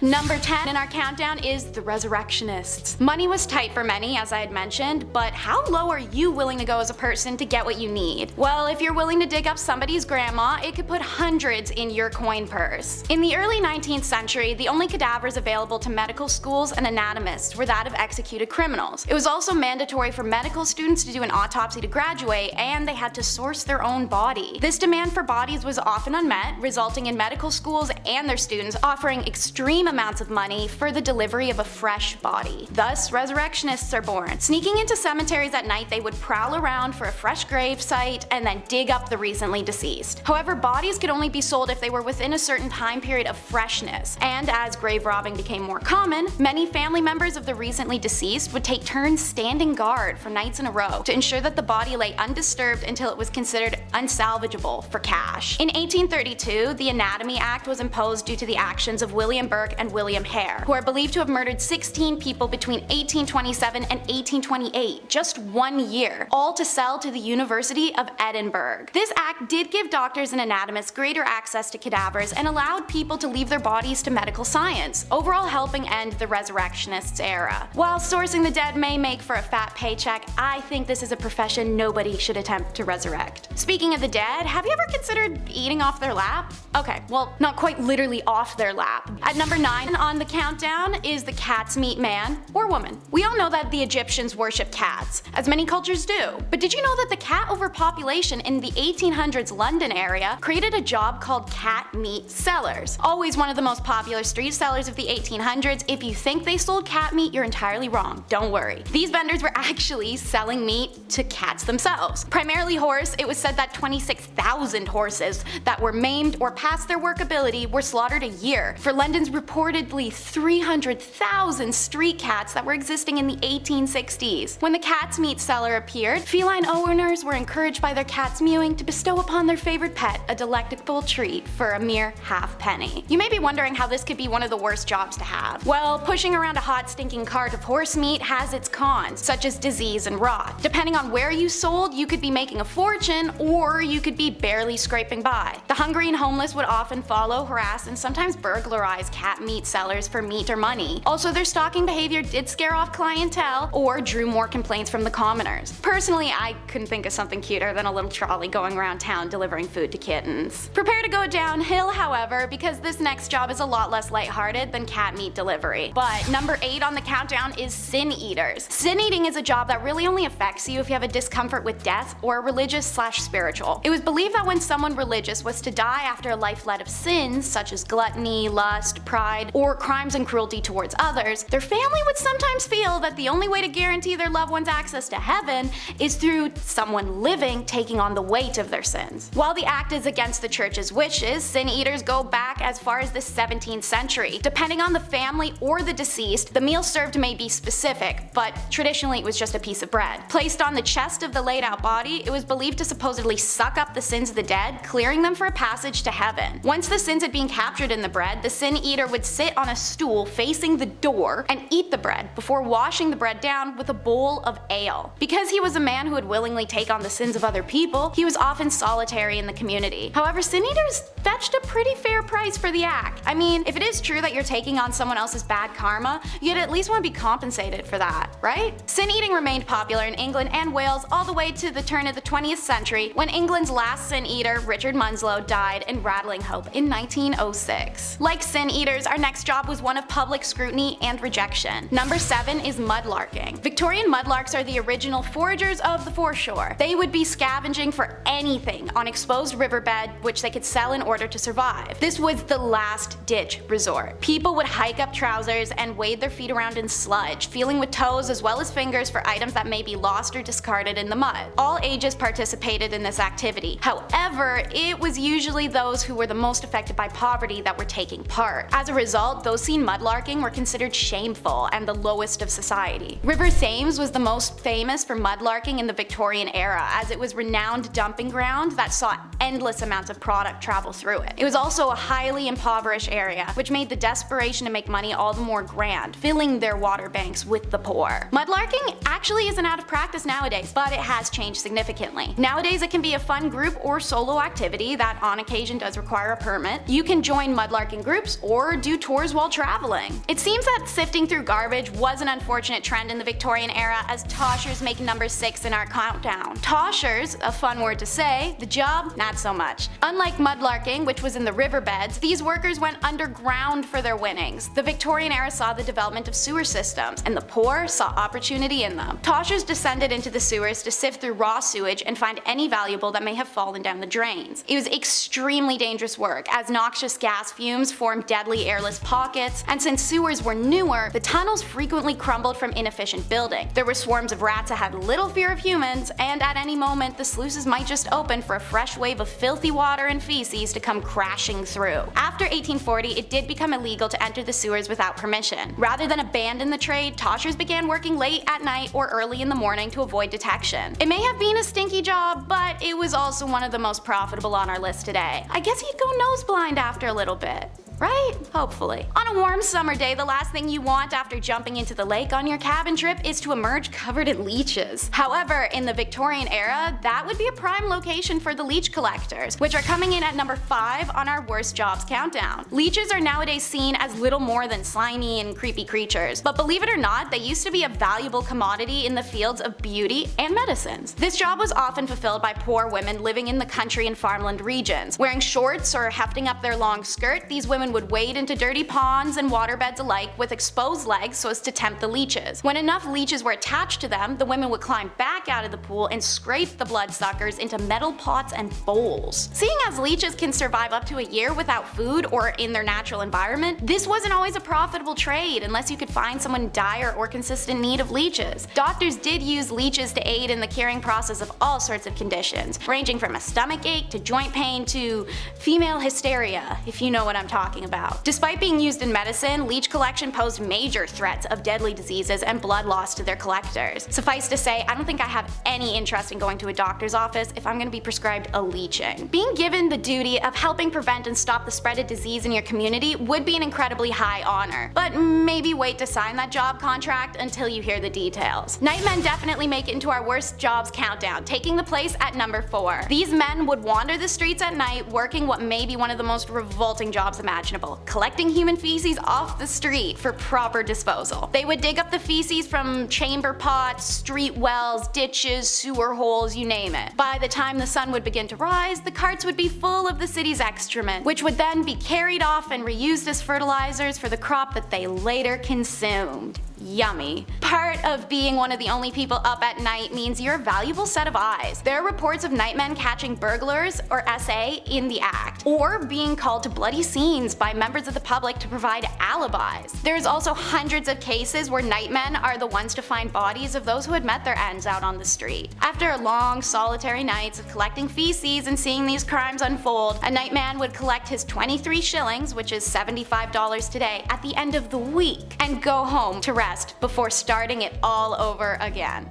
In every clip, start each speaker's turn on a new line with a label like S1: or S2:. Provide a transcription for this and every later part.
S1: Number 10 in our countdown is the Resurrectionists. Money was tight for many, as I had mentioned, but how low are you willing to go as a person to get what you need? Well, if you're willing to dig up somebody's grandma, it could put hundreds in your coin purse. In the early 19th century, the only cadavers available to medical schools and anatomists were that of executed criminals. It was also mandatory for medical students to do an autopsy to graduate, and they had to source their own body. This demand for bodies was often unmet, resulting in medical schools and their students offering extreme amounts of money for the delivery of a fresh body. Thus, resurrectionists are born. Sneaking into cemeteries at night, they would prowl around for a fresh grave site and then dig up the recently deceased. However, bodies could only be sold if they were within a certain time period of freshness, and as grave robbing became more common, many family members of the recently deceased would take turns standing guard for nights in a row to ensure that the body lay undisturbed until it was considered unsalvageable for cash. In 1832, the Anatomy Act was imposed due to the actions of William Burke and William Hare, who are believed to have murdered 16 people between 1827 and 1828, just 1 year, all to sell to the University of Edinburgh. This act did give doctors and anatomists greater access to cadavers and allowed people to leave their bodies to medical science, overall helping end the Resurrectionists era. While sourcing the dead may make for a fat paycheck, I think this is a profession nobody should attempt to resurrect. Speaking of the dead, have you ever considered eating off their lap? Okay, well, not quite literally off their lap. At number 9 on the countdown is the cat's meat man or woman. We all know that the Egyptians worship cats, as many cultures do. But did you know that the cat overpopulation in the 1800s London area created a job called cat meat sellers? Always one of the most popular street sellers of the 1800s. If you think they sold cat meat, you're entirely wrong. Don't worry. These vendors were actually selling meat to cats themselves. Primarily horse, it was said that 26,000 horses that were maimed or past their workability were slaughtered a year for London's reportedly 300,000 street cats that were existing in the 1860s. When the cat's meat seller appeared, feline owners were encouraged by their cat's mewing to bestow upon their favorite pet a delectable treat for a mere half-penny. You may be wondering how this could be one of the worst jobs to have. Well, pushing around a hot stinking cart of horse meat has its cons, such as disease and rot. Depending on where you sold, you could be making a fortune, or you could be barely scraping by. The hungry and homeless would often follow, harass, and sometimes burglarize cat meat sellers for meat or money. Also, their stalking behavior did scare off clientele or drew more complaints from the commoners. Personally, I couldn't think of something cuter than a little trolley going around town delivering food to kittens. Prepare to go downhill, however, because this next job is a lot less lighthearted than cat meat delivery. But number 8 on the countdown is sin eaters. Sin eating is a job that really only affects you if you have a discomfort with death or religious/spiritual. It was believed that when someone religious was to die after a life led of sins such as gluttony, lust, pride, or crimes and cruelty towards others, their family would sometimes feel that the only way to guarantee their loved ones access to heaven is through someone living taking on the weight of their sins. While the act is against the church's wishes, sin eaters go back as far as the 17th century. Depending on the family or the deceased, the meal served may be specific, but traditionally it was just a piece of bread. Placed on the chest of the laid out body, it was believed to supposedly suck up the sins of the dead, clearing them for a passage to heaven. Once the sins had been captured in the bread, the sin eater would sit on a stool facing the door and eat the bread before washing the bread down with a bowl of ale. Because he was a man who would willingly take on the sins of other people, he was often solitary in the community. However, sin eaters fetched a pretty fair price for the act. I mean, if it is true that you're taking on someone else's bad karma, you'd at least want to be compensated for that, right? Sin eating remained popular in England and Wales all the way to the turn of the 20th century, when England's last sin eater, Richard Munslow, died in Rattling Hope in 1906. Like sin eaters, our next job was one of public scrutiny and rejection. Number 7 is mudlarking. Victorian mudlarks are the original foragers of the foreshore. They would be scavenging for anything on exposed riverbed which they could sell in order to survive. This was the last ditch resort. People would hike up trousers and wade their feet around in sludge, feeling with toes as well as fingers for items that may be lost or discarded in the mud. All ages participated in this activity. However, it was usually those who were the most affected by poverty that were taking part. As a result, those seen mudlarking were considered shameful and the lowest of society. River Thames was the most famous for mudlarking in the Victorian era, as it was a renowned dumping ground that saw endless amounts of product travel through it. It was also a highly impoverished area, which made the desperation to make money all the more grand, filling their water banks with the poor. Mudlarking actually isn't out of practice nowadays, but it has changed significantly. Nowadays it can be a fun group or solo activity that on occasion does require a permit. You can join mudlarking groups or do do tours while traveling. It seems that sifting through garbage was an unfortunate trend in the Victorian era, as Toshers make number 6 in our countdown. Toshers, a fun word to say, the job, not so much. Unlike mudlarking, which was in the riverbeds, these workers went underground for their winnings. The Victorian era saw the development of sewer systems, and the poor saw opportunity in them. Toshers descended into the sewers to sift through raw sewage and find any valuable that may have fallen down the drains. It was extremely dangerous work, as noxious gas fumes formed deadly airless pockets, and since sewers were newer, the tunnels frequently crumbled from inefficient building. There were swarms of rats that had little fear of humans, and at any moment the sluices might just open for a fresh wave of filthy water and feces to come crashing through. After 1840, it did become illegal to enter the sewers without permission. Rather than abandon the trade, Toshers began working late at night or early in the morning to avoid detection. It may have been a stinky job, but it was also one of the most profitable on our list today. I guess you'd go nose blind after a little bit. Right? Hopefully. On a warm summer day, the last thing you want after jumping into the lake on your cabin trip is to emerge covered in leeches. However, in the Victorian era, that would be a prime location for the leech collectors, which are coming in at number 5 on our worst jobs countdown. Leeches are nowadays seen as little more than slimy and creepy creatures, but believe it or not, they used to be a valuable commodity in the fields of beauty and medicines. This job was often fulfilled by poor women living in the country and farmland regions. Wearing shorts or hefting up their long skirt, these women would wade into dirty ponds and waterbeds alike with exposed legs so as to tempt the leeches. When enough leeches were attached to them, the women would climb back out of the pool and scrape the bloodsuckers into metal pots and bowls. Seeing as leeches can survive up to a year without food or in their natural environment, this wasn't always a profitable trade unless you could find someone in dire or consistent need of leeches. Doctors did use leeches to aid in the curing process of all sorts of conditions, ranging from a stomach ache to joint pain to female hysteria, if you know what I'm talking about. Despite being used in medicine, leech collection posed major threats of deadly diseases and blood loss to their collectors. Suffice to say, I don't think I have any interest in going to a doctor's office if I'm going to be prescribed a leeching. Being given the duty of helping prevent and stop the spread of disease in your community would be an incredibly high honor, but maybe wait to sign that job contract until you hear the details. Nightmen definitely make it into our worst jobs countdown, taking the place at number 4. These men would wander the streets at night working what may be one of the most revolting jobs imaginable, collecting human feces off the street for proper disposal. They would dig up the feces from chamber pots, street wells, ditches, sewer holes, you name it. By the time the sun would begin to rise, the carts would be full of the city's excrement, which would then be carried off and reused as fertilizers for the crop that they later consumed. Yummy. Part of being one of the only people up at night means you're a valuable set of eyes. There are reports of nightmen catching burglars, or SA, in the act, or being called to bloody scenes by members of the public to provide alibis. There's also hundreds of cases where nightmen are the ones to find bodies of those who had met their ends out on the street. After long, solitary nights of collecting feces and seeing these crimes unfold, a nightman would collect his 23 shillings, which is $75 today, at the end of the week, and go home to rest before starting it all over again.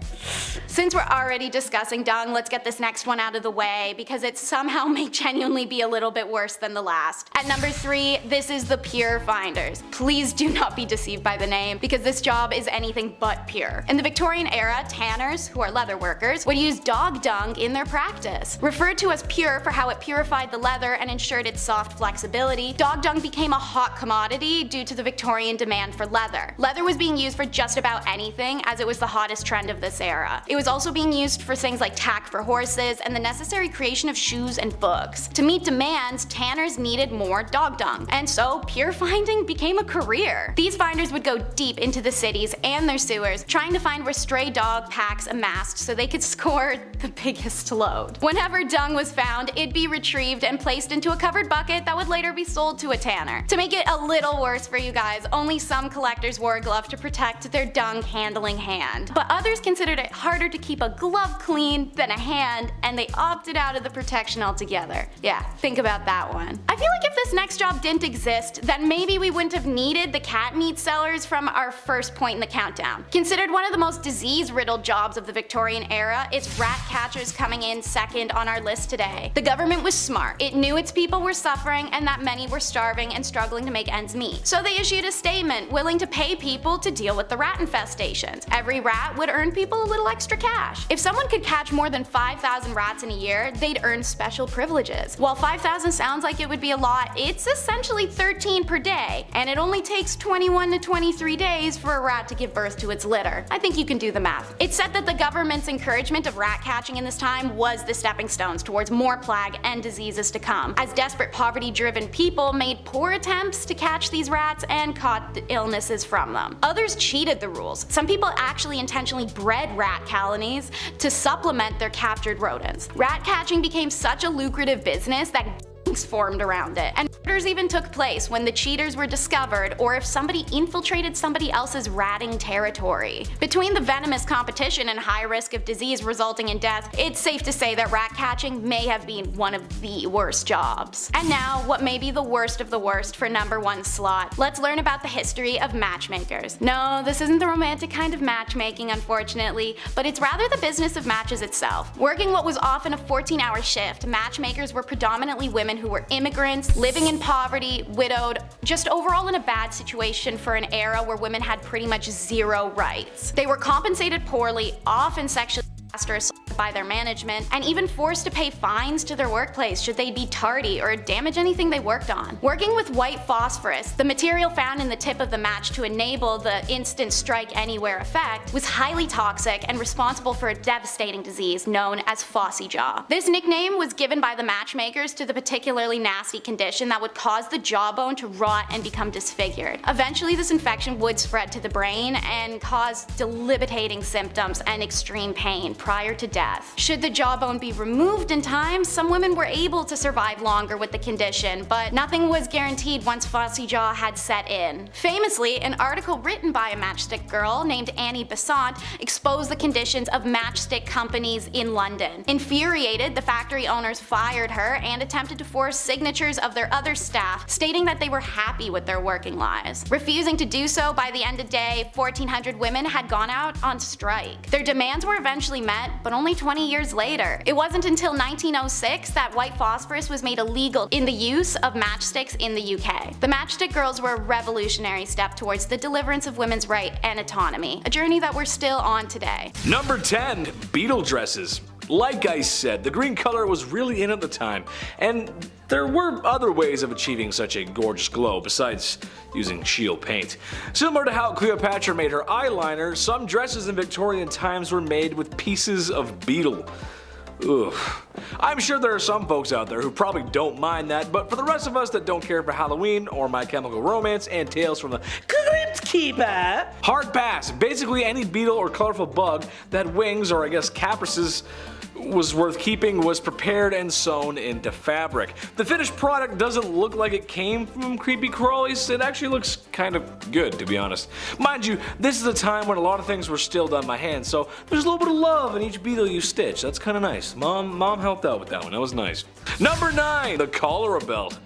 S1: Since we're already discussing dung, let's get this next one out of the way because it somehow may genuinely be a little bit worse than the last. At number 3, this is the pure finders. Please do not be deceived by the name because this job is anything but pure. In the Victorian era, tanners, who are leather workers, would use dog dung in their practice. Referred to as pure for how it purified the leather and ensured its soft flexibility, dog dung became a hot commodity due to the Victorian demand for leather. Leather was being used for just about anything, as it was the hottest trend of this era. It was also being used for things like tack for horses and the necessary creation of shoes and books. To meet demands, tanners needed more dog dung, and so pure finding became a career. These finders would go deep into the cities and their sewers, trying to find where stray dog packs amassed so they could score the biggest load. Whenever dung was found, it'd be retrieved and placed into a covered bucket that would later be sold to a tanner. To make it a little worse for you guys, only some collectors wore a glove to protect their dung handling hand. But others considered it harder to keep a glove clean than a hand, and they opted out of the protection altogether. Yeah, think about that one. I feel like if this next job didn't exist, then maybe we wouldn't have needed the cat meat sellers from our first point in the countdown. Considered one of the most disease-riddled jobs of the Victorian era, it's rat catchers coming in second on our list today. The government was smart. It knew its people were suffering and that many were starving and struggling to make ends meet. So they issued a statement willing to pay people to deal with the rat infestations. Every rat would earn people a little extra cash. If someone could catch more than 5,000 rats in a year, they'd earn special privileges. While 5,000 sounds like it would be a lot, it's essentially 13 per day, and it only takes 21 to 23 days for a rat to give birth to its litter. I think you can do the math. It's said that the government's encouragement of rat catching in this time was the stepping stones towards more plague and diseases to come, as desperate poverty-driven people made poor attempts to catch these rats and caught the illnesses from them. Others cheated the rules. Some people actually intentionally bred rat colonies to supplement their captured rodents. Rat catching became such a lucrative business that gangs formed around it, and murders even took place when the cheaters were discovered or if somebody infiltrated somebody else's ratting territory. Between the venomous competition and high risk of disease resulting in death, it's safe to say that rat catching may have been one of the worst jobs. And now, what may be the worst of the worst for #1 slot. Let's learn about the history of matchmakers. No, this isn't the romantic kind of matchmaking, unfortunately, but it's rather the business of matches itself. Working what was often a 14-hour shift, matchmakers were predominantly women who were immigrants, living in poverty, widowed, just overall in a bad situation for an era where women had pretty much zero rights. They were compensated poorly, often sexually harassed or assaulted by their management, and even forced to pay fines to their workplace should they be tardy or damage anything they worked on. Working with white phosphorus, the material found in the tip of the match to enable the instant strike anywhere effect, was highly toxic and responsible for a devastating disease known as phossy jaw. This nickname was given by the matchmakers to the particularly nasty condition that would cause the jawbone to rot and become disfigured. Eventually this infection would spread to the brain and cause debilitating symptoms and extreme pain prior to death. Should the jawbone be removed in time, some women were able to survive longer with the condition, but nothing was guaranteed once phossy jaw had set in. Famously, an article written by a matchstick girl named Annie Besant exposed the conditions of matchstick companies in London. Infuriated, the factory owners fired her and attempted to force signatures of their other staff, stating that they were happy with their working lives. Refusing to do so, by the end of the day, 1,400 women had gone out on strike. Their demands were eventually met, but only 20 years later. It wasn't until 1906 that white phosphorus was made illegal in the use of matchsticks in the UK. The matchstick girls were a revolutionary step towards the deliverance of women's right and autonomy, a journey that we're still on today.
S2: Number 10. Beetle dresses. Like I said, the green color was really in at the time, and there were other ways of achieving such a gorgeous glow besides using shield paint. Similar to how Cleopatra made her eyeliner, some dresses in Victorian times were made with pieces of beetle. Ugh. I'm sure there are some folks out there who probably don't mind that, but for the rest of us that don't care for Halloween or My Chemical Romance and Tales from the Crypt Keeper, hard pass. Basically any beetle or colorful bug that had wings, or I guess caprices, was worth keeping was prepared and sewn into fabric. The finished product doesn't look like it came from creepy crawlies, it actually looks kind of good, to be honest. Mind you, this is a time when a lot of things were still done by hand, so there's a little bit of love in each beetle you stitch. That's kind of nice. Mom helped out with that one, that was nice. Number 9. The cholera belt.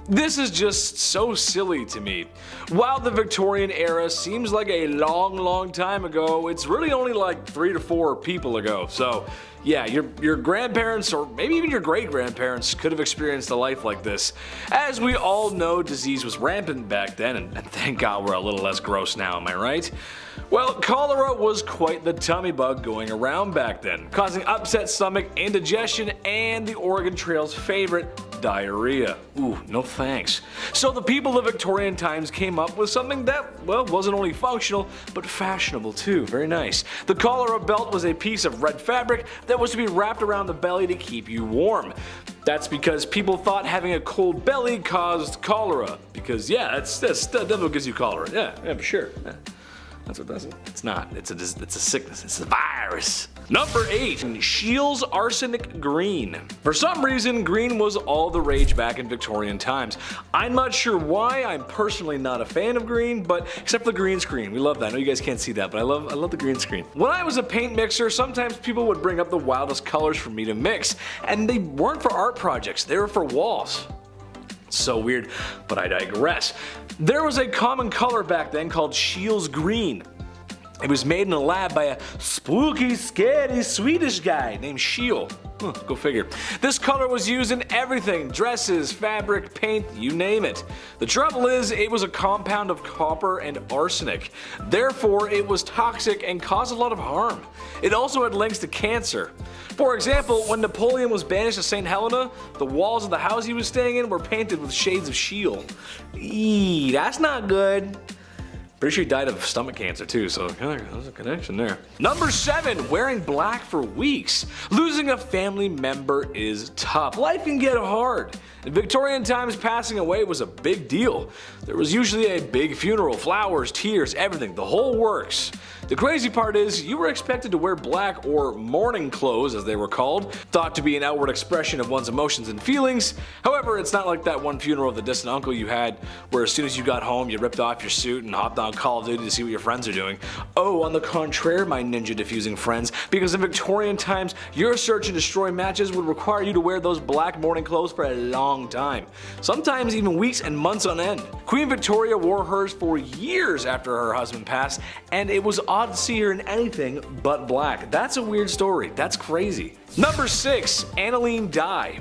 S2: This is just so silly to me. While the Victorian era seems like a long time ago, it's really only like 3 to 4 people ago. So yeah, your grandparents or maybe even your great-grandparents could have experienced a life like this. As we all know, disease was rampant back then, and thank God we're a little less gross now, am I right? Well, cholera was quite the tummy bug going around back then, causing upset stomach, indigestion, and the Oregon Trail's favorite, diarrhea. Ooh, no thanks. So the people of Victorian times came up with something that, well, wasn't only functional, but fashionable too. Very nice. The cholera belt was a piece of red fabric that was to be wrapped around the belly to keep you warm. That's because people thought having a cold belly caused cholera. Because yeah, that definitely gives you cholera. Yeah, for sure. Yeah. That's what does it. It's not. It's a sickness. It's a virus. Number 8. Scheele's Arsenic Green. For some reason, green was all the rage back in Victorian times. I'm not sure why. I'm personally not a fan of green, but except for the green screen. We love that. I know you guys can't see that, but I love the green screen. When I was a paint mixer, sometimes people would bring up the wildest colors for me to mix, and they weren't for art projects. They were for walls. So weird, but I digress. There was a common color back then called Scheele's Green. It was made in a lab by a spooky, scary Swedish guy named Schiel. Go figure. This color was used in everything, dresses, fabric, paint, you name it. The trouble is, it was a compound of copper and arsenic. Therefore, it was toxic and caused a lot of harm. It also had links to cancer. For example, when Napoleon was banished to St. Helena, the walls of the house he was staying in were painted with shades of Schiel. Eee, that's not good. Pretty sure he died of stomach cancer too, so there's a connection there. Number 7, wearing black for weeks. Losing a family member is tough. Life can get hard. In Victorian times, passing away was a big deal. There was usually a big funeral, flowers, tears, everything, the whole works. The crazy part is, you were expected to wear black or mourning clothes, as they were called, thought to be an outward expression of one's emotions and feelings. However, it's not like that one funeral of the distant uncle you had, where as soon as you got home, you ripped off your suit and hopped on Call of Duty to see what your friends are doing. Oh, on the contrary, my ninja diffusing friends, because in Victorian times, your search and destroy matches would require you to wear those black mourning clothes for a long time. Sometimes even weeks and months on end. Queen Victoria wore hers for years after her husband passed, and it was odd to see her in anything but black. That's a weird story. That's crazy. Number 6, aniline dye.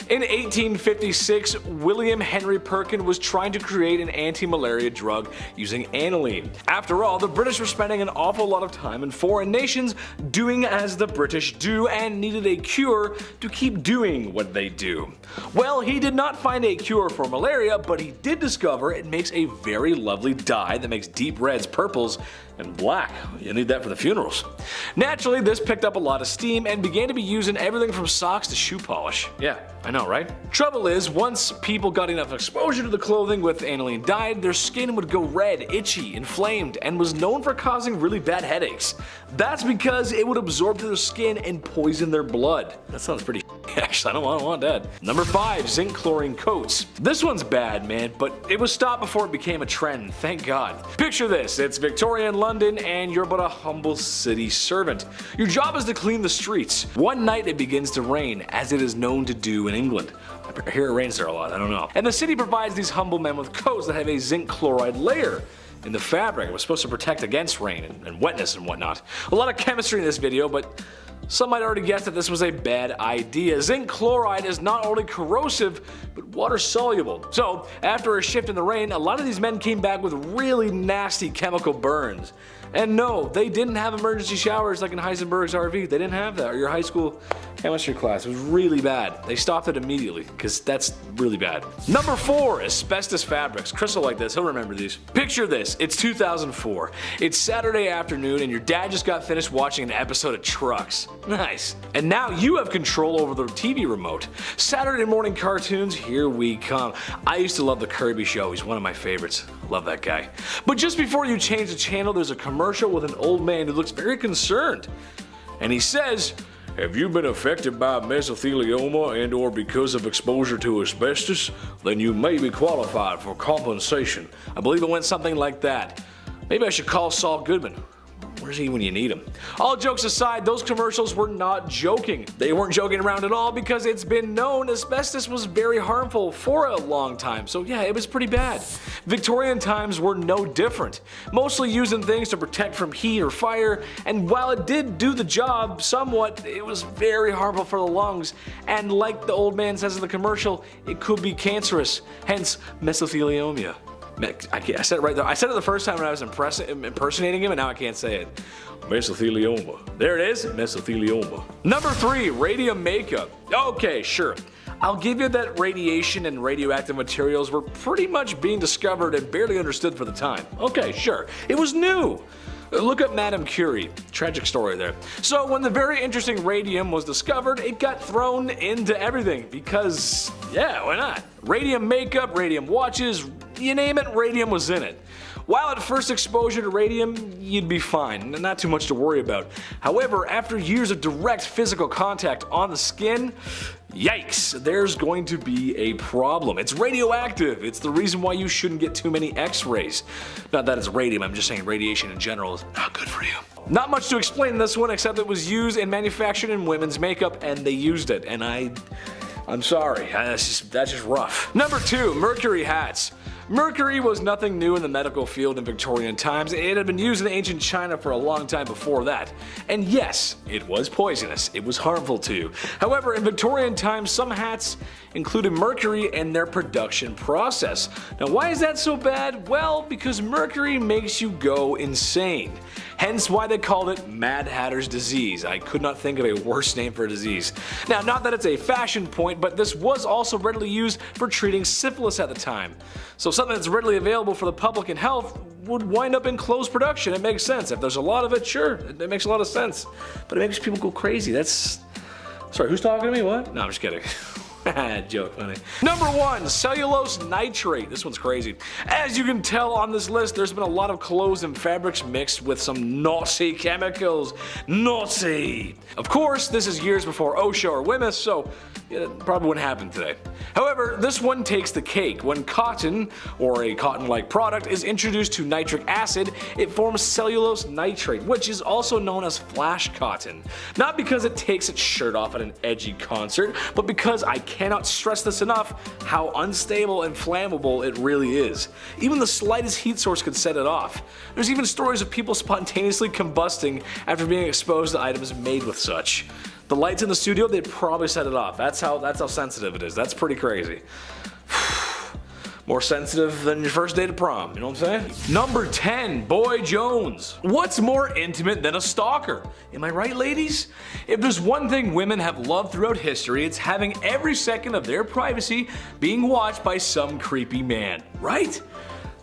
S2: In 1856, William Henry Perkin was trying to create an anti-malaria drug using aniline. After all, the British were spending an awful lot of time in foreign nations doing as the British do and needed a cure to keep doing what they do. Well, he did not find a cure for malaria, but he did discover it makes a very lovely dye that makes deep reds, purples, and black. You need that for the funerals. Naturally, this picked up a lot of steam and began to be used in everything from socks to shoe polish. Yeah, I know, right? Trouble is, once people got enough exposure to the clothing with aniline dye, their skin would go red, itchy, inflamed, and was known for causing really bad headaches. That's because it would absorb to their skin and poison their blood. That sounds pretty actually, I don't want that. Number 5, zinc chlorine coats. This one's bad, man, but it was stopped before it became a trend, thank God. Picture this, it's Victorian London and you're but a humble city servant. Your job is to clean the streets. One night it begins to rain, as it is known to do in England. I hear it rains there a lot, I don't know. And the city provides these humble men with coats that have a zinc chloride layer in the fabric. It was supposed to protect against rain and wetness and whatnot. A lot of chemistry in this video, but some might already guess that this was a bad idea. Zinc chloride is not only corrosive, but water soluble. So, after a shift in the rain, a lot of these men came back with really nasty chemical burns. And no, they didn't have emergency showers like in Heisenberg's RV. They didn't have that, or your high school chemistry class. It was really bad. They stopped it immediately, because that's really bad. Number 4, asbestos fabrics. Chris will like this, he'll remember these. Picture this, it's 2004. It's Saturday afternoon and your dad just got finished watching an episode of Trucks. Nice. And now you have control over the TV remote. Saturday morning cartoons, here we come. I used to love the Kirby show, he's one of my favorites. Love that guy. But just before you change the channel, there's a commercial with an old man who looks very concerned. And he says, "Have you been affected by mesothelioma and or because of exposure to asbestos? Then you may be qualified for compensation." I believe it went something like that. Maybe I should call Saul Goodman. Where's he when you need him? All jokes aside, those commercials were not joking. They weren't joking around at all because it's been known asbestos was very harmful for a long time. So yeah, it was pretty bad. Victorian times were no different. Mostly used in things to protect from heat or fire, and while it did do the job somewhat, it was very harmful for the lungs. And like the old man says in the commercial, it could be cancerous, hence mesothelioma. I said it right there. I said it the first time when I was impersonating him, and now I can't say it. Mesothelioma. There it is, mesothelioma. Number 3, radium makeup. Okay, sure. I'll give you that radiation and radioactive materials were pretty much being discovered and barely understood for the time. Okay, sure. It was new. Look at Madame Curie. Tragic story there. So when the very interesting radium was discovered, it got thrown into everything because, yeah, why not? Radium makeup, radium watches, you name it, radium was in it. While at first exposure to radium, you'd be fine, not too much to worry about. However, after years of direct physical contact on the skin, yikes, there's going to be a problem. It's radioactive. It's the reason why you shouldn't get too many x-rays. Not that it's radium, I'm just saying radiation in general is not good for you. Not much to explain in this one except it was used and manufactured in women's makeup and they used it, and I'm sorry, that's just rough. Number 2, mercury hats. Mercury was nothing new in the medical field in Victorian times. It had been used in ancient China for a long time before that. And yes, it was poisonous. It was harmful to you. However, in Victorian times, some hats included mercury in their production process. Now, why is that so bad? Well, because mercury makes you go insane. Hence why they called it Mad Hatter's disease. I could not think of a worse name for a disease. Now, not that it's a fashion point, but this was also readily used for treating syphilis at the time. So something that's readily available for the public and health would wind up in closed production. It makes sense. If there's a lot of it, sure, it makes a lot of sense. But it makes people go crazy. That's... Sorry, who's talking to me? What? No, I'm just kidding. Joke, funny. Number 1, cellulose nitrate. This one's crazy. As you can tell on this list, there's been a lot of clothes and fabrics mixed with some naughty chemicals. Naughty! Of course, this is years before OSHA or WMS, so it probably wouldn't happen today. However, this one takes the cake. When cotton, or a cotton-like product, is introduced to nitric acid, it forms cellulose nitrate, which is also known as flash cotton. Not because it takes its shirt off at an edgy concert, but because I cannot stress this enough how unstable and flammable it really is. Even the slightest heat source could set it off. There's even stories of people spontaneously combusting after being exposed to items made with such. The lights in the studio, they'd probably set it off. That's how sensitive it is. That's pretty crazy. More sensitive than your first date of prom, you know what I'm saying? Number 10, Boy Jones. What's more intimate than a stalker? Am I right, ladies? If there's one thing women have loved throughout history, it's having every second of their privacy being watched by some creepy man, right?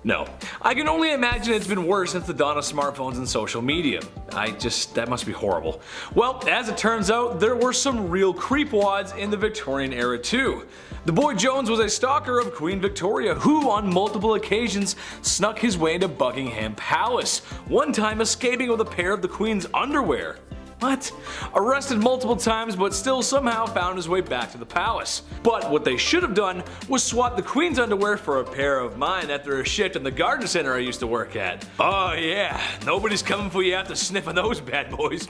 S2: No. I can only imagine it's been worse since the dawn of smartphones and social media. That must be horrible. Well, as it turns out, there were some real creepwads in the Victorian era too. The Boy Jones was a stalker of Queen Victoria who on multiple occasions snuck his way into Buckingham Palace, one time escaping with a pair of the Queen's underwear. What? Arrested multiple times but still somehow found his way back to the palace. But what they should have done was swap the Queen's underwear for a pair of mine after a shift in the garden center I used to work at. Oh yeah, nobody's coming for you after sniffing those bad boys.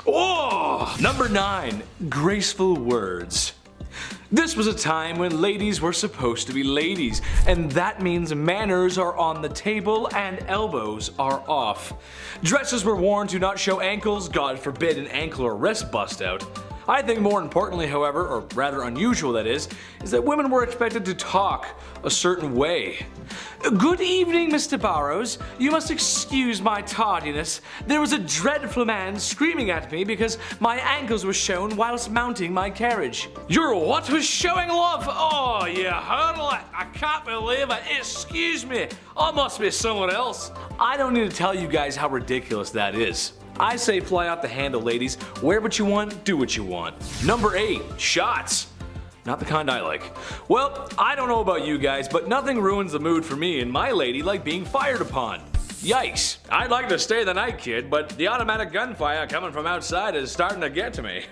S2: Oh! Number 9, graceful words. This was a time when ladies were supposed to be ladies, and that means manners are on the table and elbows are off. Dresses were worn to not show ankles, God forbid an ankle or wrist bust out. I think more importantly, however, or rather unusual that is that women were expected to talk a certain way. Good evening, Mr. Burrows. You must excuse my tardiness. There was a dreadful man screaming at me because my ankles were shown whilst mounting my carriage. Your what was showing, love? Oh, you hurdle it. I can't believe it. Excuse me. I must be someone else. I don't need to tell you guys how ridiculous that is. I say fly off the handle, ladies. Wear what you want, do what you want. Number 8, shots. Not the kind I like. Well, I don't know about you guys, but nothing ruins the mood for me and my lady like being fired upon. Yikes. I'd like to stay the night, kid, but the automatic gunfire coming from outside is starting to get to me.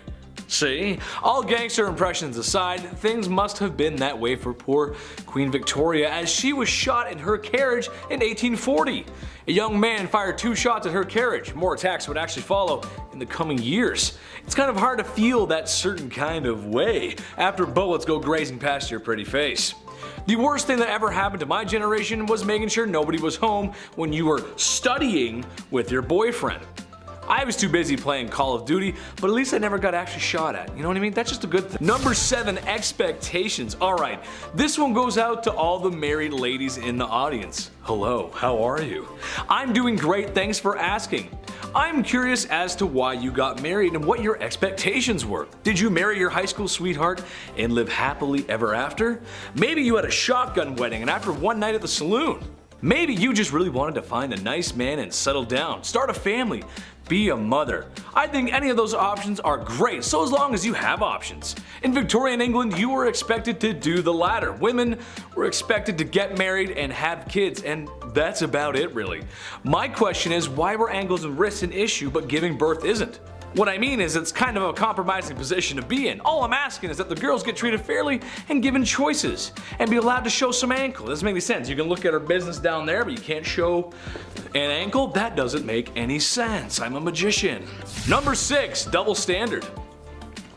S2: See? All gangster impressions aside, things must have been that way for poor Queen Victoria as she was shot in her carriage in 1840. A young man fired 2 shots at her carriage. More attacks would actually follow in the coming years. It's kind of hard to feel that certain kind of way after bullets go grazing past your pretty face. The worst thing that ever happened to my generation was making sure nobody was home when you were studying with your boyfriend. I was too busy playing Call of Duty, but at least I never got actually shot at. You know what I mean? That's just a good thing. Number 7, expectations. Alright, this one goes out to all the married ladies in the audience. Hello, how are you? I'm doing great, thanks for asking. I'm curious as to why you got married and what your expectations were. Did you marry your high school sweetheart and live happily ever after? Maybe you had a shotgun wedding and after one night at the saloon. Maybe you just really wanted to find a nice man and settle down, start a family, be a mother. I think any of those options are great, so as long as you have options. In Victorian England, you were expected to do the latter. Women were expected to get married and have kids, and that's about it really. My question is, why were ankles and wrists an issue but giving birth isn't? What I mean is it's kind of a compromising position to be in. All I'm asking is that the girls get treated fairly and given choices and be allowed to show some ankle. It doesn't make any sense. You can look at her business down there, but you can't show an ankle? That doesn't make any sense. I'm a magician. Number 6, double standard.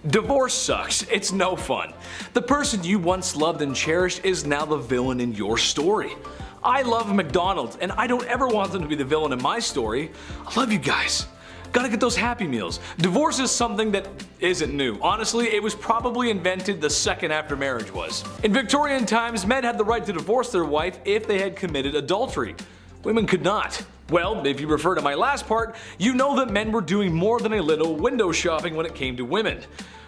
S2: Divorce sucks. It's no fun. The person you once loved and cherished is now the villain in your story. I love McDonald's, and I don't ever want them to be the villain in my story. I love you guys. Gotta get those Happy Meals. Divorce is something that isn't new. Honestly, it was probably invented the second after marriage was. In Victorian times, men had the right to divorce their wife if they had committed adultery. Women could not. Well, if you refer to my last part, you know that men were doing more than a little window shopping when it came to women.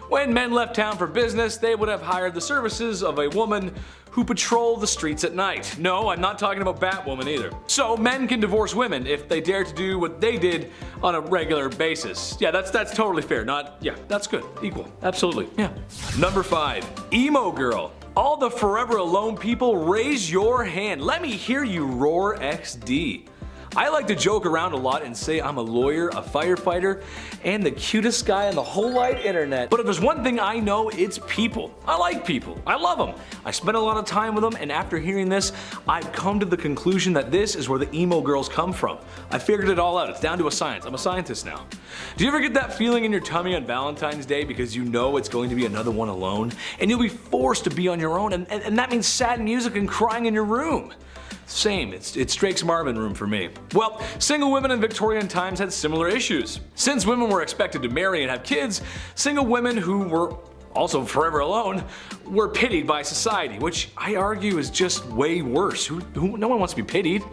S2: When men left town for business, they would have hired the services of a woman who patrol the streets at night. No, I'm not talking about Batwoman either. So men can divorce women if they dare to do what they did on a regular basis. Yeah, that's totally fair. That's good. Equal. Absolutely. Yeah. Number 5. Emo girl. All the forever alone people, raise your hand. Let me hear you roar XD. I like to joke around a lot and say I'm a lawyer, a firefighter, and the cutest guy on the whole wide internet. But if there's one thing I know, it's people. I like people. I love them. I spend a lot of time with them, and after hearing this, I've come to the conclusion that this is where the emo girls come from. I figured it all out. It's down to a science. I'm a scientist now. Do you ever get that feeling in your tummy on Valentine's Day because you know it's going to be another one alone? And you'll be forced to be on your own, and that means sad music and crying in your room. Same, it's Drake's Marvin room for me. Well, single women in Victorian times had similar issues. Since women were expected to marry and have kids, single women who were also forever alone were pitied by society, which I argue is just way worse. No one wants to be pitied.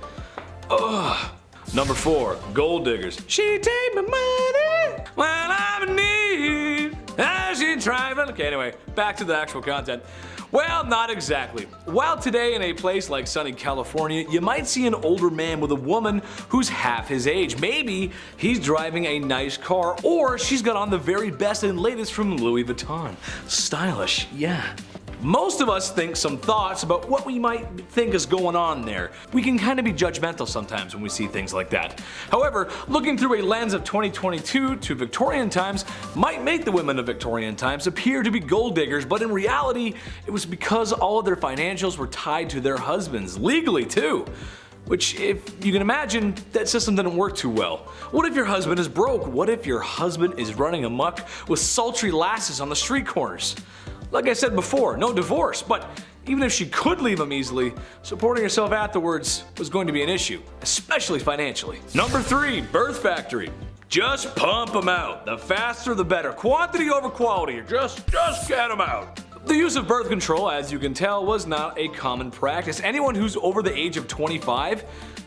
S2: Ugh. Number 4, gold diggers. She take my money when I'm in need. As she travel. Okay, anyway, back to the actual content. Well, not exactly. While today in a place like sunny California, you might see an older man with a woman who's half his age. Maybe he's driving a nice car, or she's got on the very best and latest from Louis Vuitton. Stylish, yeah. Most of us think some thoughts about what we might think is going on there. We can kind of be judgmental sometimes when we see things like that. However, looking through a lens of 2022 to Victorian times might make the women of Victorian times appear to be gold diggers, but in reality, it was because all of their financials were tied to their husbands, legally too. Which, if you can imagine, that system didn't work too well. What if your husband is broke? What if your husband is running amok with sultry lasses on the street corners? Like I said before, no divorce, but even if she could leave him easily, supporting herself afterwards was going to be an issue, especially financially. Number 3, birth factory. Just pump them out. The faster the better. Quantity over quality. Just get them out. The use of birth control, as you can tell, was not a common practice. Anyone who's over the age of 25,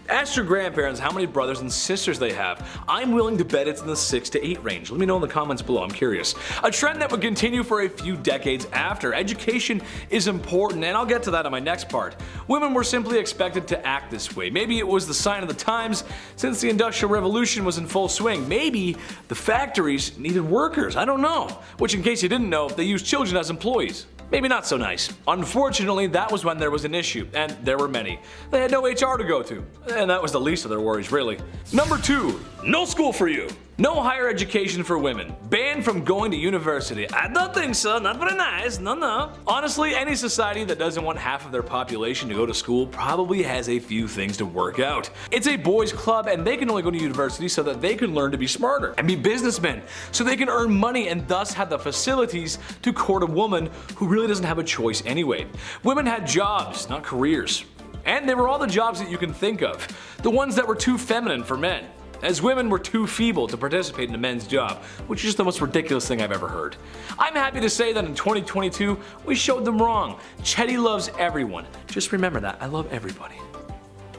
S2: ask your grandparents how many brothers and sisters they have. I'm willing to bet it's in the 6 to 8 range. Let me know in the comments below, I'm curious. A trend that would continue for a few decades after. Education is important, and I'll get to that in my next part. Women were simply expected to act this way. Maybe it was the sign of the times since the Industrial Revolution was in full swing. Maybe the factories needed workers, I don't know. Which, in case you didn't know, they used children as employees. Maybe not so nice. Unfortunately, that was when there was an issue, and there were many. They had no HR to go to, and that was the least of their worries, really. Number 2, no school for you. No higher education for women. Banned from going to university. I don't think so, not very nice, no. Honestly, any society that doesn't want half of their population to go to school probably has a few things to work out. It's a boys' club, and they can only go to university so that they can learn to be smarter and be businessmen, so they can earn money and thus have the facilities to court a woman who really doesn't have a choice anyway. Women had jobs, not careers. And they were all the jobs that you can think of. The ones that were too feminine for men, as women were too feeble to participate in a men's job, which is just the most ridiculous thing I've ever heard. I'm happy to say that in 2022, we showed them wrong. Chetty loves everyone. Just remember that, I love everybody.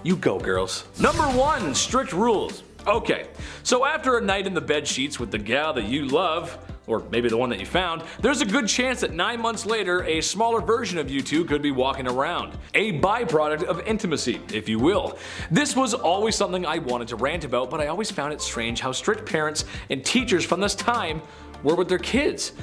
S2: You go, girls. Number 1, strict rules. Okay, so after a night in the bed sheets with the gal that you love, or maybe the one that you found, there's a good chance that 9 months later, a smaller version of you two could be walking around. A byproduct of intimacy, if you will. This was always something I wanted to rant about, but I always found it strange how strict parents and teachers from this time were with their kids.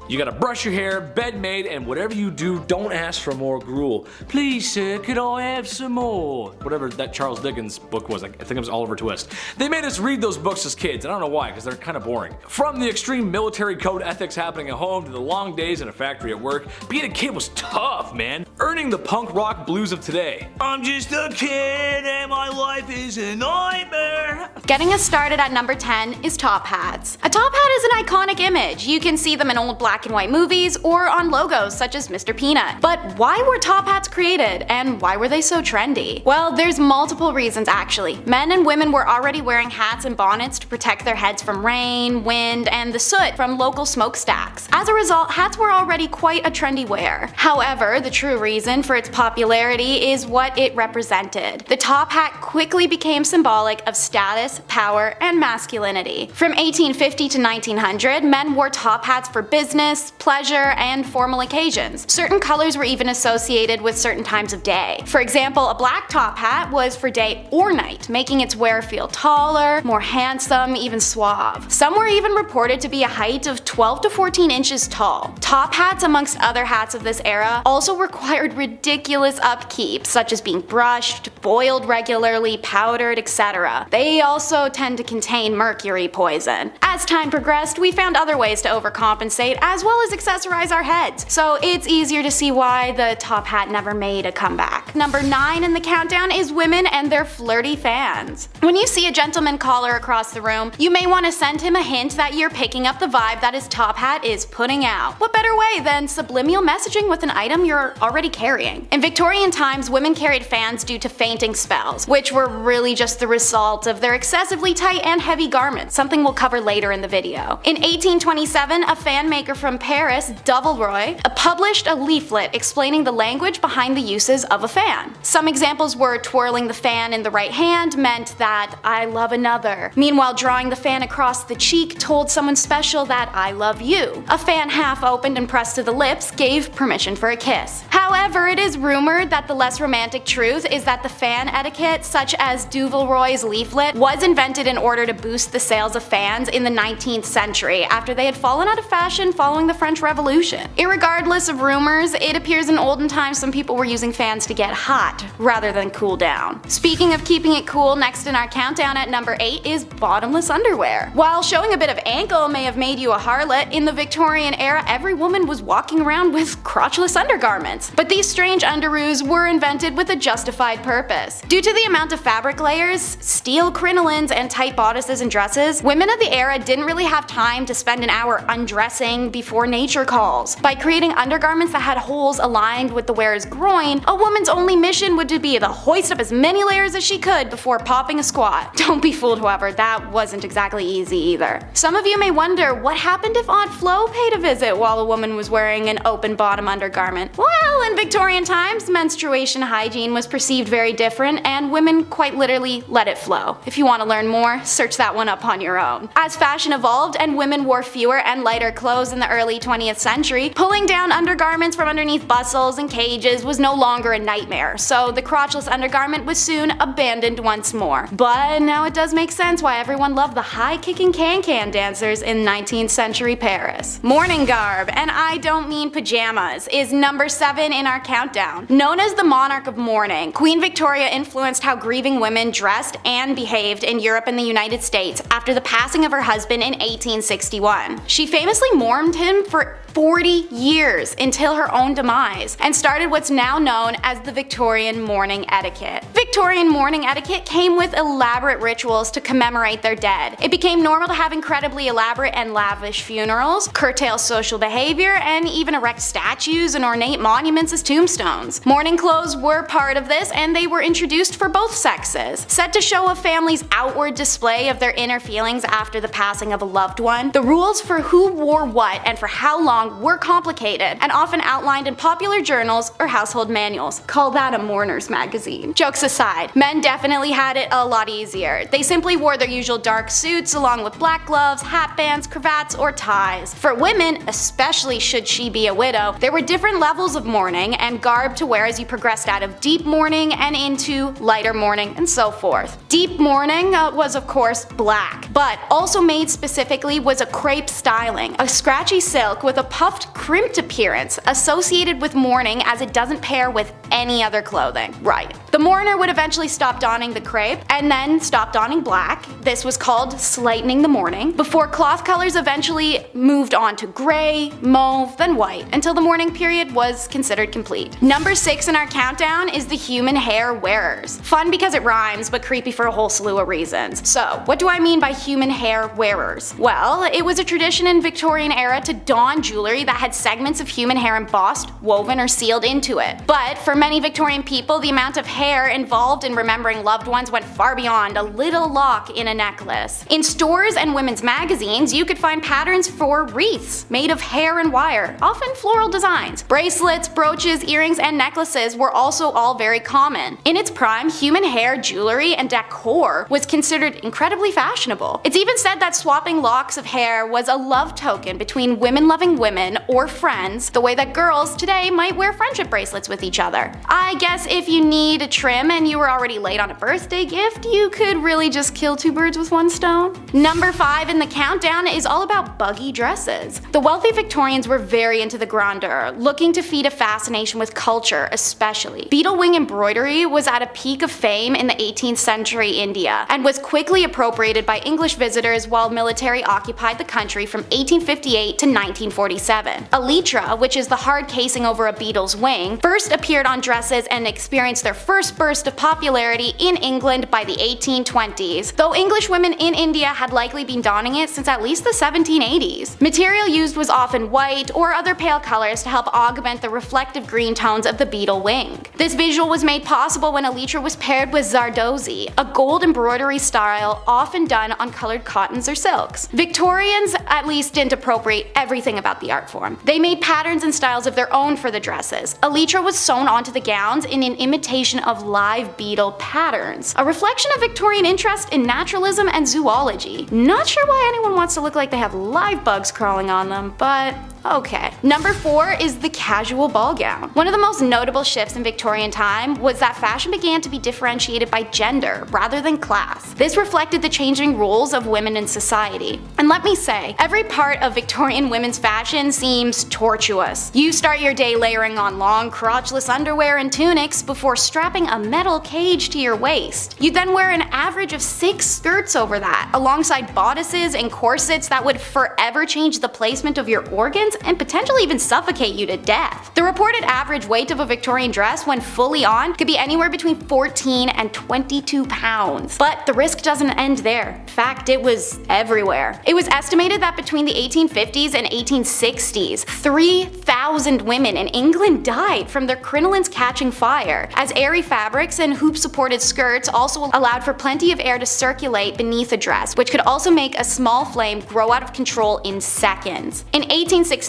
S2: You gotta brush your hair, bed made, and whatever you do, don't ask for more gruel. Please, sir, could I have some more? Whatever that Charles Dickens book was, I think it was Oliver Twist. They made us read those books as kids, and I don't know why, because they're kind of boring. From the extreme military code ethics happening at home to the long days in a factory at work, being a kid was tough, man. Earning the punk rock blues of today. I'm just a kid and my life is a nightmare.
S1: Getting us started at number 10 is top hats. A top hat is an iconic image. You can see them in old black and white movies or on logos such as Mr. Peanut. But why were top hats created, and why were they so trendy? Well, there's multiple reasons actually. Men and women were already wearing hats and bonnets to protect their heads from rain, wind, and the soot from local smokestacks. As a result, hats were already quite a trendy wear. However, the true reason for its popularity is what it represented. The top hat quickly became symbolic of status, power, and masculinity. From 1850 to 1900, men wore top hats for business, pleasure, and formal occasions. Certain colors were even associated with certain times of day. For example, a black top hat was for day or night, making its wearer feel taller, more handsome, even suave. Some were even reported to be a height of 12 to 14 inches tall. Top hats, amongst other hats of this era, also required ridiculous upkeep, such as being brushed, boiled regularly, powdered, etc. They also tend to contain mercury poison. As time progressed, we found other ways to overcompensate as well as accessorize our heads, so it's easier to see why the top hat never made a comeback. Number 9 in the countdown is women and their flirty fans. When you see a gentleman caller across the room, you may want to send him a hint that you're picking up the vibe that his top hat is putting out. What better way than subliminal messaging with an item you're already carrying? In Victorian times, women carried fans due to fainting spells, which were really just the result of their excessively tight and heavy garments, something we'll cover later in the video. In 1827, a fan maker from Paris, Bumblebee, published a leaflet explaining the language behind the uses of a fan. Some examples were twirling the fan in the right hand meant that I love another. Meanwhile, drawing the fan across the cheek told someone special that I love you. A fan half opened and pressed to the lips gave permission for a kiss. However, it is rumored that the less romantic truth is that the fan etiquette, such as Bumblebée's leaflet, was invented in order to boost the sales of fans in the 19th century after they had fallen out of fashion following the French Revolution. Irregardless of rumors, it appears in olden times some people were using fans to get hot rather than cool down. Speaking of keeping it cool, next in our countdown at number 8 is bottomless underwear. While showing a bit of ankle may have made you a harlot, in the Victorian era every woman was walking around with crotchless undergarments. But these strange underoos were invented with a justified purpose. Due to the amount of fabric layers, steel crinolines, and tight bodices and dresses, women of the era didn't really have time to spend an hour undressing before nature calls. By creating undergarments that had holes aligned with the wearer's groin, a woman's only mission would be to hoist up as many layers as she could before popping a squat. Don't be fooled, however, that wasn't exactly easy either. Some of you may wonder what happened if Aunt Flo paid a visit while a woman was wearing an open bottom undergarment. Well, in Victorian times, menstruation hygiene was perceived very different and women quite literally let it flow. If you want to learn more, search that one up on your own. As fashion evolved and women wore fewer and lighter clothes in the early 20th century, pulling down undergarments from underneath bustles and cages was no longer a nightmare, so the crotchless undergarment was soon abandoned once more. But now it does make sense why everyone loved the high-kicking can-can dancers in 19th century Paris. Mourning garb, and I don't mean pajamas, is number 7 in our countdown. Known as the monarch of mourning, Queen Victoria influenced how grieving women dressed and behaved in Europe and the United States after the passing of her husband in 1861. She famously mourned him for 40 years until her own demise, and started what's now known as the Victorian mourning etiquette. Victorian mourning etiquette came with elaborate rituals to commemorate their dead. It became normal to have incredibly elaborate and lavish funerals, curtail social behavior, and even erect statues and ornate monuments as tombstones. Mourning clothes were part of this, and they were introduced for both sexes. Said to show a family's outward display of their inner feelings after the passing of a loved one, the rules for who wore what and for how long were complicated and often outlined in popular journals or household manuals. Call that a mourner's magazine. Jokes aside, men definitely had it a lot easier. They simply wore their usual dark suits along with black gloves, hat bands, cravats, or ties. For women, especially should she be a widow, there were different levels of mourning and garb to wear as you progressed out of deep mourning and into lighter mourning and so forth. Deep mourning was of course black, but also made specifically was a crepe styling, a scratchy silk with a puffed, crimped appearance associated with mourning as it doesn't pair with any other clothing. Right. The mourner would eventually stop donning the crepe and then stop donning black. This was called lightening the mourning, before cloth colors eventually moved on to gray, mauve, then white, until the mourning period was considered complete. Number 6 in our countdown is the human hair wearers. Fun because it rhymes, but creepy for a whole slew of reasons. So, what do I mean by human hair wearers? Well, it was a tradition in Victorian era to don jewelry that had segments of human hair embossed, woven, or sealed into it. But for many Victorian people, the amount of hair involved in remembering loved ones went far beyond a little lock in a necklace. In stores and women's magazines, you could find patterns for wreaths made of hair and wire, often floral designs. Bracelets, brooches, earrings, and necklaces were also all very common. In its prime, human hair jewelry and decor was considered incredibly fashionable. It's even said that swapping locks of hair was a love token between women-loving women or friends, the way that girls today might wear friendship bracelets with each other. I guess if you need a trim and you were already late on a birthday gift, you could really just kill two birds with one stone. Number 5 in the countdown is all about buggy dresses. The wealthy Victorians were very into the grandeur, looking to feed a fascination with culture especially. Beetle wing embroidery was at a peak of fame in the 18th century India, and was quickly appropriated by English visitors while military occupied the country from 1858 to 1947. Elytra, which is the hard casing over a beetle's wing, first appeared on dresses and experienced their first burst of popularity in England by the 1820s, though English women in India had likely been donning it since at least the 1780s. Material used was often white or other pale colors to help augment the reflective green tones of the beetle wing. This visual was made possible when elytra was paired with zardozi, a gold embroidery style often done on colored cottons or silks. Victorians at least didn't appropriate everything about the art form. They made patterns and styles of their own for the dresses. Elytra was sewn onto the gowns in an imitation of live beetle patterns, a reflection of Victorian interest in naturalism and zoology. Not sure why anyone wants to look like they have live bugs crawling on them, but okay. Number 4 is the casual ball gown. One of the most notable shifts in Victorian time was that fashion began to be differentiated by gender rather than class. This reflected the changing roles of women in society. And let me say, every part of Victorian women's fashion seems tortuous. You start your day layering on long, crotchless underwear and tunics before strapping a metal cage to your waist. You then wear an average of 6 skirts over that, alongside bodices and corsets that would forever change the placement of your organs and potentially even suffocate you to death. The reported average weight of a Victorian dress when fully on could be anywhere between 14 and 22 pounds. But the risk doesn't end there. In fact, it was everywhere. It was estimated that between the 1850s and 1860s, 3,000 women in England died from their crinolines catching fire, as airy fabrics and hoop-supported skirts also allowed for plenty of air to circulate beneath a dress, which could also make a small flame grow out of control in seconds. In 1864,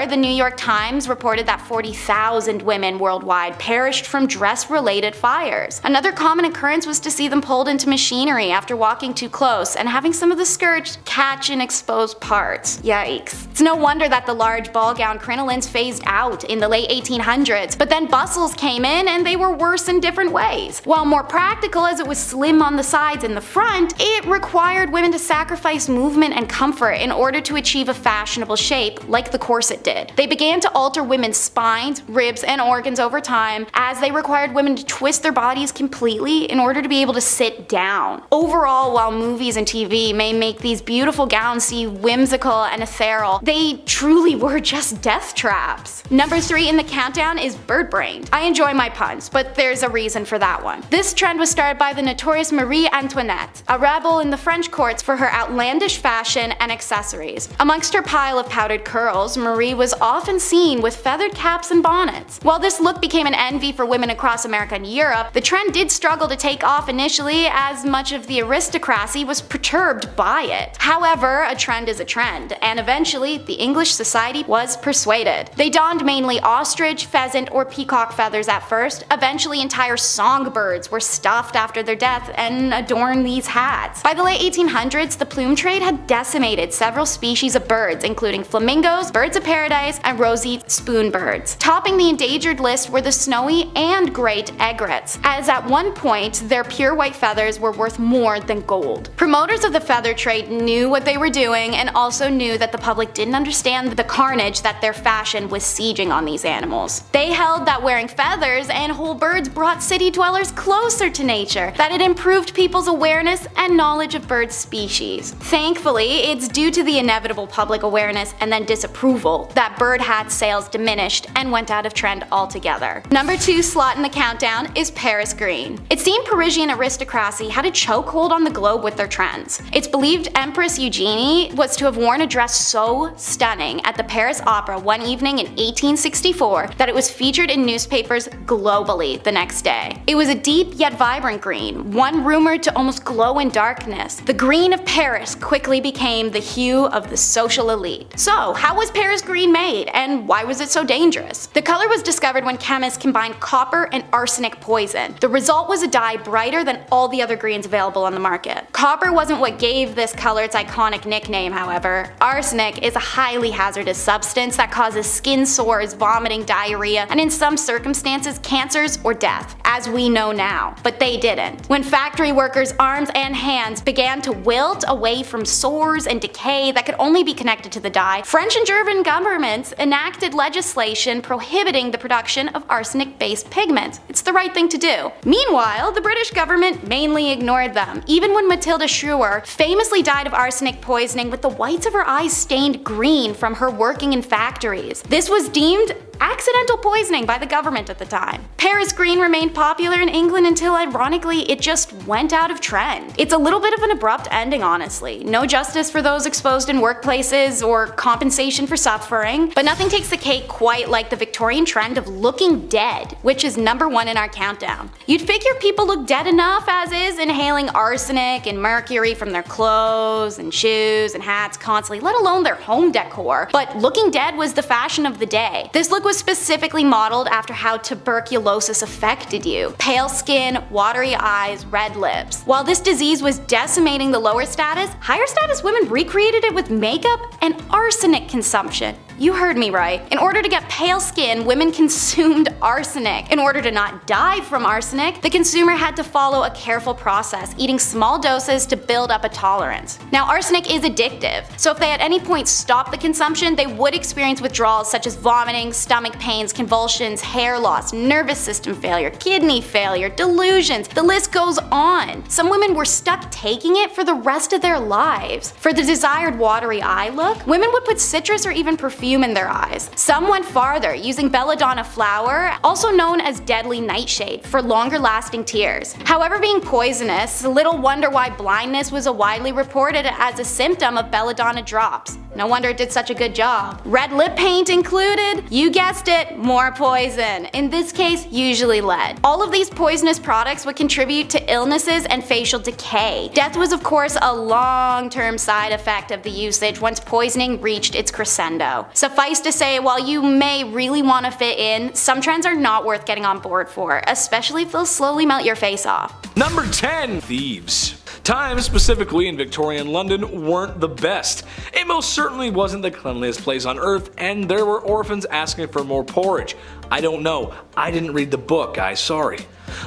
S1: the New York Times reported that 40,000 women worldwide perished from dress-related fires. Another common occurrence was to see them pulled into machinery after walking too close and having some of the skirts catch in exposed parts. Yikes. It's no wonder that the large ball gown crinolines phased out in the late 1800s, but then bustles came in and they were worse in different ways. While more practical as it was slim on the sides and the front, it required women to sacrifice movement and comfort in order to achieve a fashionable shape like the corset did. They began to alter women's spines, ribs, and organs over time, as they required women to twist their bodies completely in order to be able to sit down. Overall, while movies and TV may make these beautiful gowns seem whimsical and ethereal, they truly were just death traps. Number 3 in the countdown is bird-brained. I enjoy my puns, but there's a reason for that one. This trend was started by the notorious Marie Antoinette, a rebel in the French courts for her outlandish fashion and accessories. Amongst her pile of powdered curls, Marie was often seen with feathered caps and bonnets. While this look became an envy for women across America and Europe, the trend did struggle to take off initially, as much of the aristocracy was perturbed by it. However, a trend is a trend, and eventually the English society was persuaded. They donned mainly ostrich, pheasant, or peacock feathers at first. Eventually entire songbirds were stuffed after their death and adorned these hats. By the late 1800s, the plume trade had decimated several species of birds, including flamingos, birds of paradise, and rosy spoonbirds. Topping the endangered list were the snowy and great egrets, as at one point their pure white feathers were worth more than gold. Promoters of the feather trade knew what they were doing and also knew that the public didn't understand the carnage that their fashion was sieging on these animals. They held that wearing feathers and whole birds brought city dwellers closer to nature, that it improved people's awareness and knowledge of bird species. Thankfully, it's due to the inevitable public awareness and then disapproval that bird hat sales diminished and went out of trend altogether. Number 2 slot in the countdown is Paris green. It seemed Parisian aristocracy had a chokehold on the globe with their trends. It's believed Empress Eugenie was to have worn a dress so stunning at the Paris Opera one evening in 1864 that it was featured in newspapers globally the next day. It was a deep yet vibrant green, one rumored to almost glow in darkness. The green of Paris quickly became the hue of the social elite. So, how was Paris green made, and why was it so dangerous? The color was discovered when chemists combined copper and arsenic poison. The result was a dye brighter than all the other greens available on the market. Copper wasn't what gave this color its iconic nickname, however. Arsenic is a highly hazardous substance that causes skin sores, vomiting, diarrhea, and in some circumstances cancers or death, as we know now. But they didn't. When factory workers' arms and hands began to wilt away from sores and decay that could only be connected to the dye, French and German governments enacted legislation prohibiting the production of arsenic-based pigments. It's the right thing to do. Meanwhile, the British government mainly ignored them, even when Matilda Schrewer famously died of arsenic poisoning with the whites of her eyes stained green from her working in factories. This was deemed accidental poisoning by the government at the time. Paris green remained popular in England until, ironically, it just went out of trend. It's a little bit of an abrupt ending, honestly. No justice for those exposed in workplaces or compensation for suffering, but nothing takes the cake quite like the Victorian trend of looking dead, which is number 1 in our countdown. You'd figure people look dead enough as is, inhaling arsenic and mercury from their clothes and shoes and hats constantly, let alone their home decor, but looking dead was the fashion of the day. This look was specifically modeled after how tuberculosis affected you. Pale skin, watery eyes, red lips. While this disease was decimating the lower status, higher status women recreated it with makeup and arsenic consumption. You heard me right. In order to get pale skin, women consumed arsenic. In order to not die from arsenic, the consumer had to follow a careful process, eating small doses to build up a tolerance. Now, arsenic is addictive, so if they at any point stopped the consumption, they would experience withdrawals such as vomiting, stomach pains, convulsions, hair loss, nervous system failure, kidney failure, delusions. The list goes on. Some women were stuck taking it for the rest of their lives. For the desired watery eye look, women would put citrus or even perfume in their eyes. Some went farther, using belladonna flower, also known as deadly nightshade, for longer lasting tears. However, being poisonous, little wonder why blindness was widely reported as a symptom of belladonna drops. No wonder it did such a good job. Red lip paint included? You guessed it, more poison. In this case, usually lead. All of these poisonous products would contribute to illnesses and facial decay. Death was of course a long-term side effect of the usage once poisoning reached its crescendo. Suffice to say, while you may really want to fit in, some trends are not worth getting on board for, especially if they'll slowly melt your face off.
S2: Number 10. Thieves. Times, specifically in Victorian London, weren't the best. It most certainly wasn't the cleanliest place on earth, and there were orphans asking for more porridge. I don't know. I didn't read the book, guys, sorry.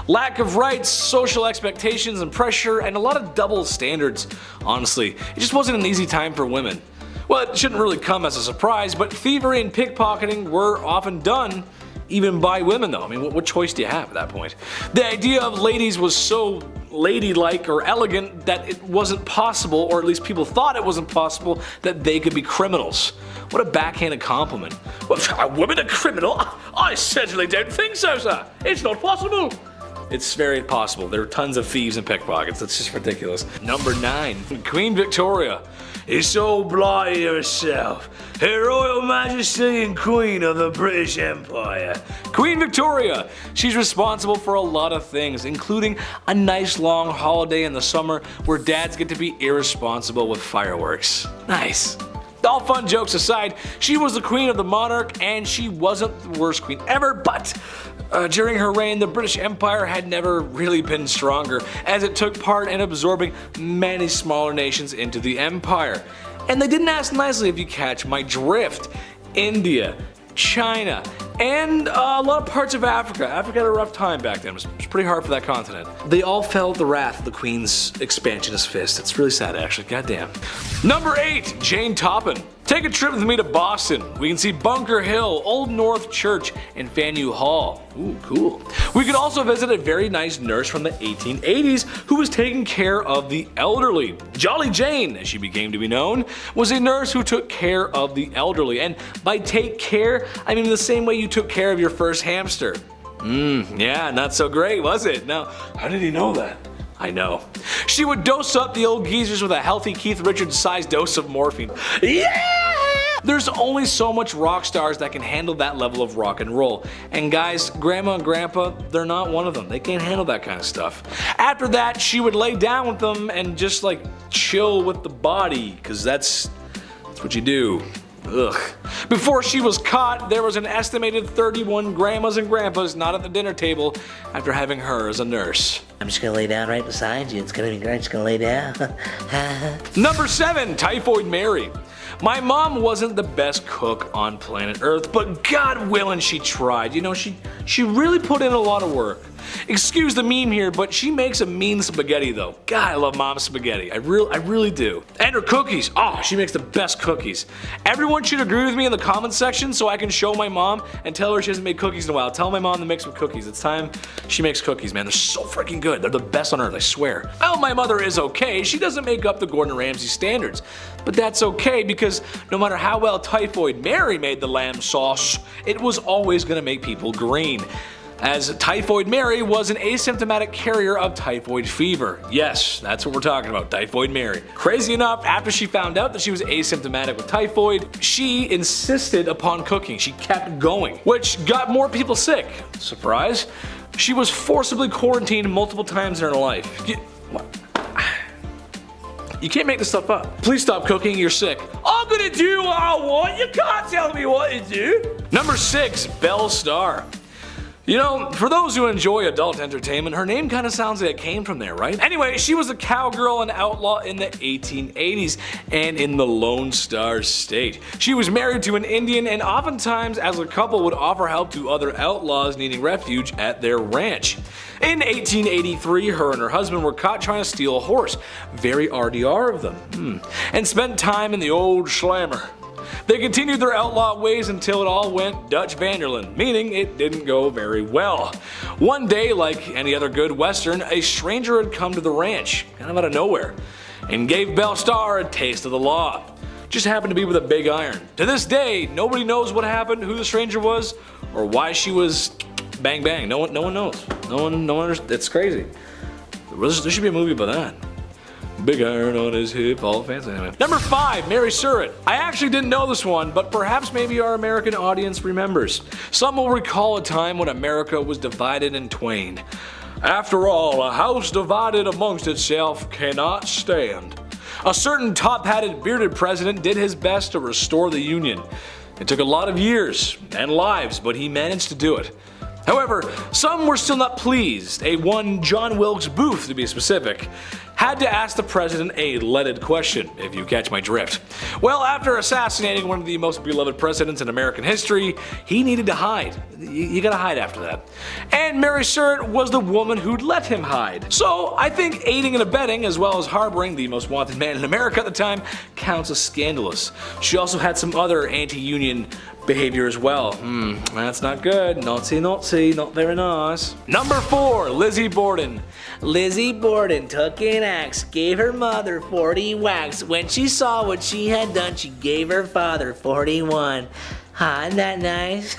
S2: Lack of rights, social expectations and pressure, and a lot of double standards. Honestly, it just wasn't an easy time for women. Well, it shouldn't really come as a surprise, but thievery and pickpocketing were often done even by women though. I mean, what choice do you have at that point? The idea of ladies was so ladylike or elegant that it wasn't possible, or at least people thought it wasn't possible, that they could be criminals. What a backhanded compliment. What, a woman a criminal? I certainly don't think so, sir. It's not possible. It's very possible. There are tons of thieves and pickpockets. That's just ridiculous. Number 9. Queen Victoria is so bloody herself. Her Royal Majesty and Queen of the British Empire. Queen Victoria. She's responsible for a lot of things, including a nice long holiday in the summer where dads get to be irresponsible with fireworks. Nice. All fun jokes aside, she was the queen of the monarch, and she wasn't the worst queen ever, but during her reign, the British Empire had never really been stronger, as it took part in absorbing many smaller nations into the empire. And they didn't ask nicely, if you catch my drift. India, China, and a lot of parts of Africa. Africa had a rough time back then. It was pretty hard for that continent. They all felt the wrath of the Queen's expansionist fist. It's really sad, actually. Goddamn. Number 8, Jane Toppin. Take a trip with me to Boston. We can see Bunker Hill, Old North Church, and Faneuil Hall. Ooh, cool. We could also visit a very nice nurse from the 1880s who was taking care of the elderly. Jolly Jane, as she became to be known, was a nurse who took care of the elderly. And by take care, I mean the same way you took care of your first hamster. Yeah, not so great, was it? Now, how did he know that? I know. She would dose up the old geezers with a healthy Keith Richards-sized dose of morphine. Yeah! There's only so much rock stars that can handle that level of rock and roll. And guys, Grandma and Grandpa, they're not one of them. They can't handle that kind of stuff. After that, she would lay down with them and just like chill with the body, because that's what you do. Ugh. Before she was caught, there was an estimated 31 grandmas and grandpas not at the dinner table after having her as a nurse.
S3: I'm just gonna lay down right beside you. It's gonna be great. Just gonna lay down.
S2: Number 7, Typhoid Mary. My mom wasn't the best cook on planet Earth, but God willing she tried. You know, she really put in a lot of work. Excuse the meme here, but she makes a mean spaghetti though. God, I love mom's spaghetti. I really do. And her cookies. Oh, she makes the best cookies. Everyone should agree with me in the comments section so I can show my mom and tell her she hasn't made cookies in a while. Tell my mom to make some cookies. It's time she makes cookies, man. They're so freaking good. They're the best on earth, I swear. Well, my mother is okay. She doesn't make up the Gordon Ramsay standards. But that's okay because no matter how well Typhoid Mary made the lamb sauce, it was always gonna make people green. As Typhoid Mary was an asymptomatic carrier of typhoid fever. Yes, that's what we're talking about, Typhoid Mary. Crazy enough, after she found out that she was asymptomatic with typhoid, she insisted upon cooking. She kept going, which got more people sick. Surprise? She was forcibly quarantined multiple times in her life. You can't make this stuff up. Please stop cooking, you're sick. I'm gonna do what I want, you can't tell me what to do. Number 6, Belle Starr. You know, for those who enjoy adult entertainment, her name kind of sounds like it came from there, right? Anyway, she was a cowgirl and outlaw in the 1880s and in the Lone Star State. She was married to an Indian and oftentimes as a couple would offer help to other outlaws needing refuge at their ranch. In 1883, her and her husband were caught trying to steal a horse. Very RDR of them. And spent time in the old slammer. They continued their outlaw ways until it all went Dutch Vanderland, meaning it didn't go very well. One day, like any other good western, a stranger had come to the ranch, kind of out of nowhere, and gave Belle Starr a taste of the law. Just happened to be with a big iron. To this day, nobody knows what happened, who the stranger was, or why she was bang bang. No one knows. No one understands. It's crazy. There should be a movie about that. Big iron on his hip, all fancy. Anyway. Number 5, Mary Surratt. I actually didn't know this one, but perhaps maybe our American audience remembers. Some will recall a time when America was divided in twain. After all, a house divided amongst itself cannot stand. A certain top-hatted, bearded president did his best to restore the Union. It took a lot of years and lives, but he managed to do it. However, some were still not pleased. A one John Wilkes Booth, to be specific, had to ask the president a leaded question, if you catch my drift. Well, after assassinating one of the most beloved presidents in American history, he needed to hide. You gotta hide after that. And Mary Surratt was the woman who'd let him hide. So I think aiding and abetting, as well as harboring the most wanted man in America at the time, counts as scandalous. She also had some other anti-union behavior as well. That's not good. Naughty, not very nice. Number 4, Lizzie Borden. Lizzie Borden took an axe, gave her mother 40 whacks. When she saw what she had done, she gave her father 41. Isn't that nice?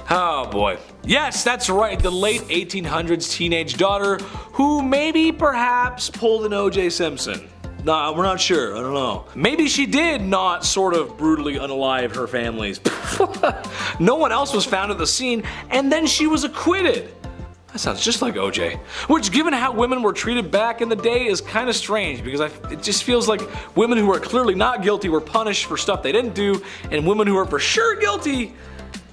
S2: Oh boy. Yes, that's right, the late 1800s teenage daughter who maybe perhaps pulled an O.J. Simpson. Nah, we're not sure, I don't know. Maybe she did not sort of brutally unalive her families. No one else was found at the scene, and then she was acquitted. That sounds just like OJ. Which, given how women were treated back in the day, is kind of strange because it just feels like women who are clearly not guilty were punished for stuff they didn't do, and women who are for sure guilty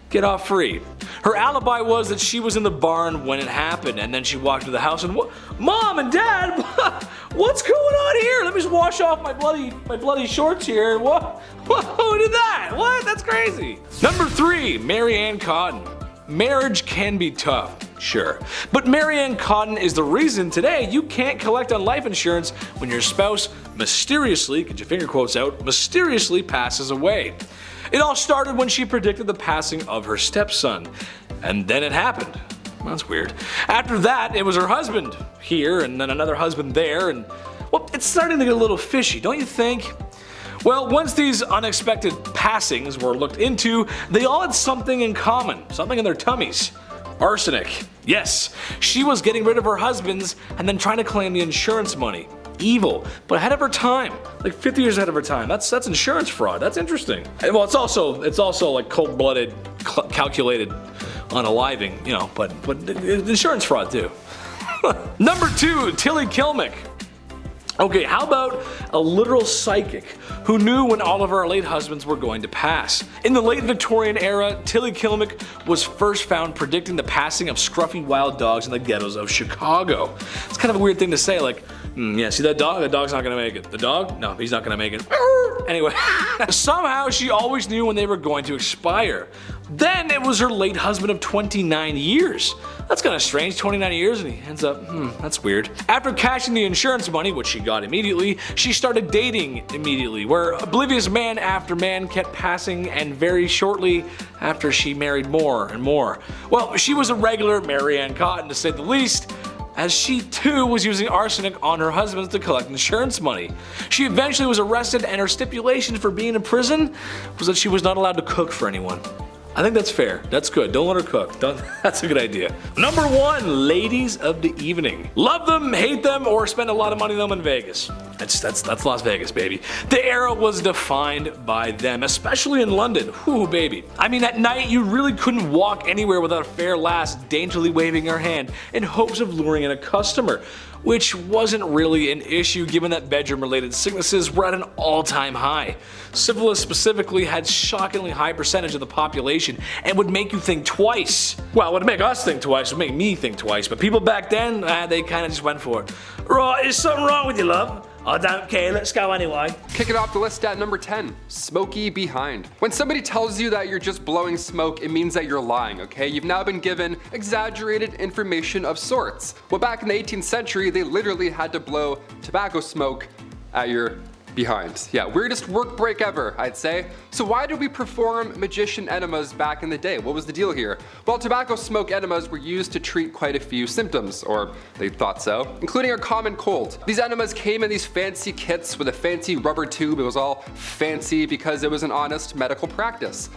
S2: get off free. Her alibi was that she was in the barn when it happened, and then she walked to the house and Mom and Dad, what's going on here? Let wash off my bloody shorts here. What? Who did that? What? That's crazy. Number 3, Mary Ann Cotton. Marriage can be tough, sure, but Mary Ann Cotton is the reason today you can't collect on life insurance when your spouse mysteriously, get your finger quotes out, mysteriously passes away. It all started when she predicted the passing of her stepson, and then it happened. That's weird. After that, it was her husband here and then another husband there, and well, it's starting to get a little fishy, don't you think? Well, once these unexpected passings were looked into, they all had something in common, something in their tummies. Arsenic. Yes, she was getting rid of her husbands and then trying to claim the insurance money. Evil, but ahead of her time, like 50 years ahead of her time. That's insurance fraud. That's interesting. And well, it's also like cold-blooded, calculated unaliving, you know, but insurance fraud too. Number 2, Tilly Kilmick. Okay, how about a literal psychic who knew when all of her late husbands were going to pass? In the late Victorian era, Tilly Kilmick was first found predicting the passing of scruffy wild dogs in the ghettos of Chicago. It's kind of a weird thing to say, like, yeah, see that dog? That dog's not gonna make it. The dog? No, he's not gonna make it. Anyway, somehow she always knew when they were going to expire. Then it was her late husband of 29 years. That's kind of strange, 29 years and he ends up, that's weird. After cashing the insurance money, which she got immediately, she started dating immediately, where oblivious man after man kept passing, and very shortly after she married more and more. Well, she was a regular Mary Ann Cotton to say the least, as she too was using arsenic on her husbands to collect insurance money. She eventually was arrested, and her stipulation for being in prison was that she was not allowed to cook for anyone. I think that's fair. That's good. Don't let her cook. That's a good idea. Number 1, ladies of the evening. Love them, hate them, or spend a lot of money on them in Vegas. That's Las Vegas, baby. The era was defined by them, especially in London. Whoo, baby. I mean, at night you really couldn't walk anywhere without a fair lass daintily waving her hand in hopes of luring in a customer, which wasn't really an issue given that bedroom-related sicknesses were at an all-time high. Syphilis specifically had shockingly high percentage of the population and would make you think twice. Well, it would make us think twice, it would make me think twice, but people back then, they kinda just went for it. Right, is something wrong with you, love? I don't care, let's go anyway.
S4: Kicking off the list at number 10, smoky behind. When somebody tells you that you're just blowing smoke, it means that you're lying, okay? You've now been given exaggerated information of sorts. Well, back in the 18th century, they literally had to blow tobacco smoke at your behind. Yeah, weirdest work break ever, I'd say. So why did we perform magician enemas back in the day? What was the deal here? Well, tobacco smoke enemas were used to treat quite a few symptoms, or they thought so, including a common cold. These enemas came in these fancy kits with a fancy rubber tube. It was all fancy because it was an honest medical practice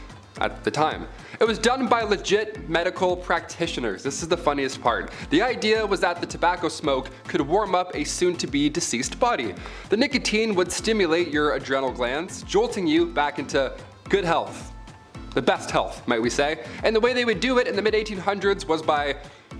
S4: at the time. It was done by legit medical practitioners. This is the funniest part. The idea was that the tobacco smoke could warm up a soon-to-be deceased body. The nicotine would stimulate your adrenal glands, jolting you back into good health. The best health, might we say. And the way they would do it in the mid-1800s was by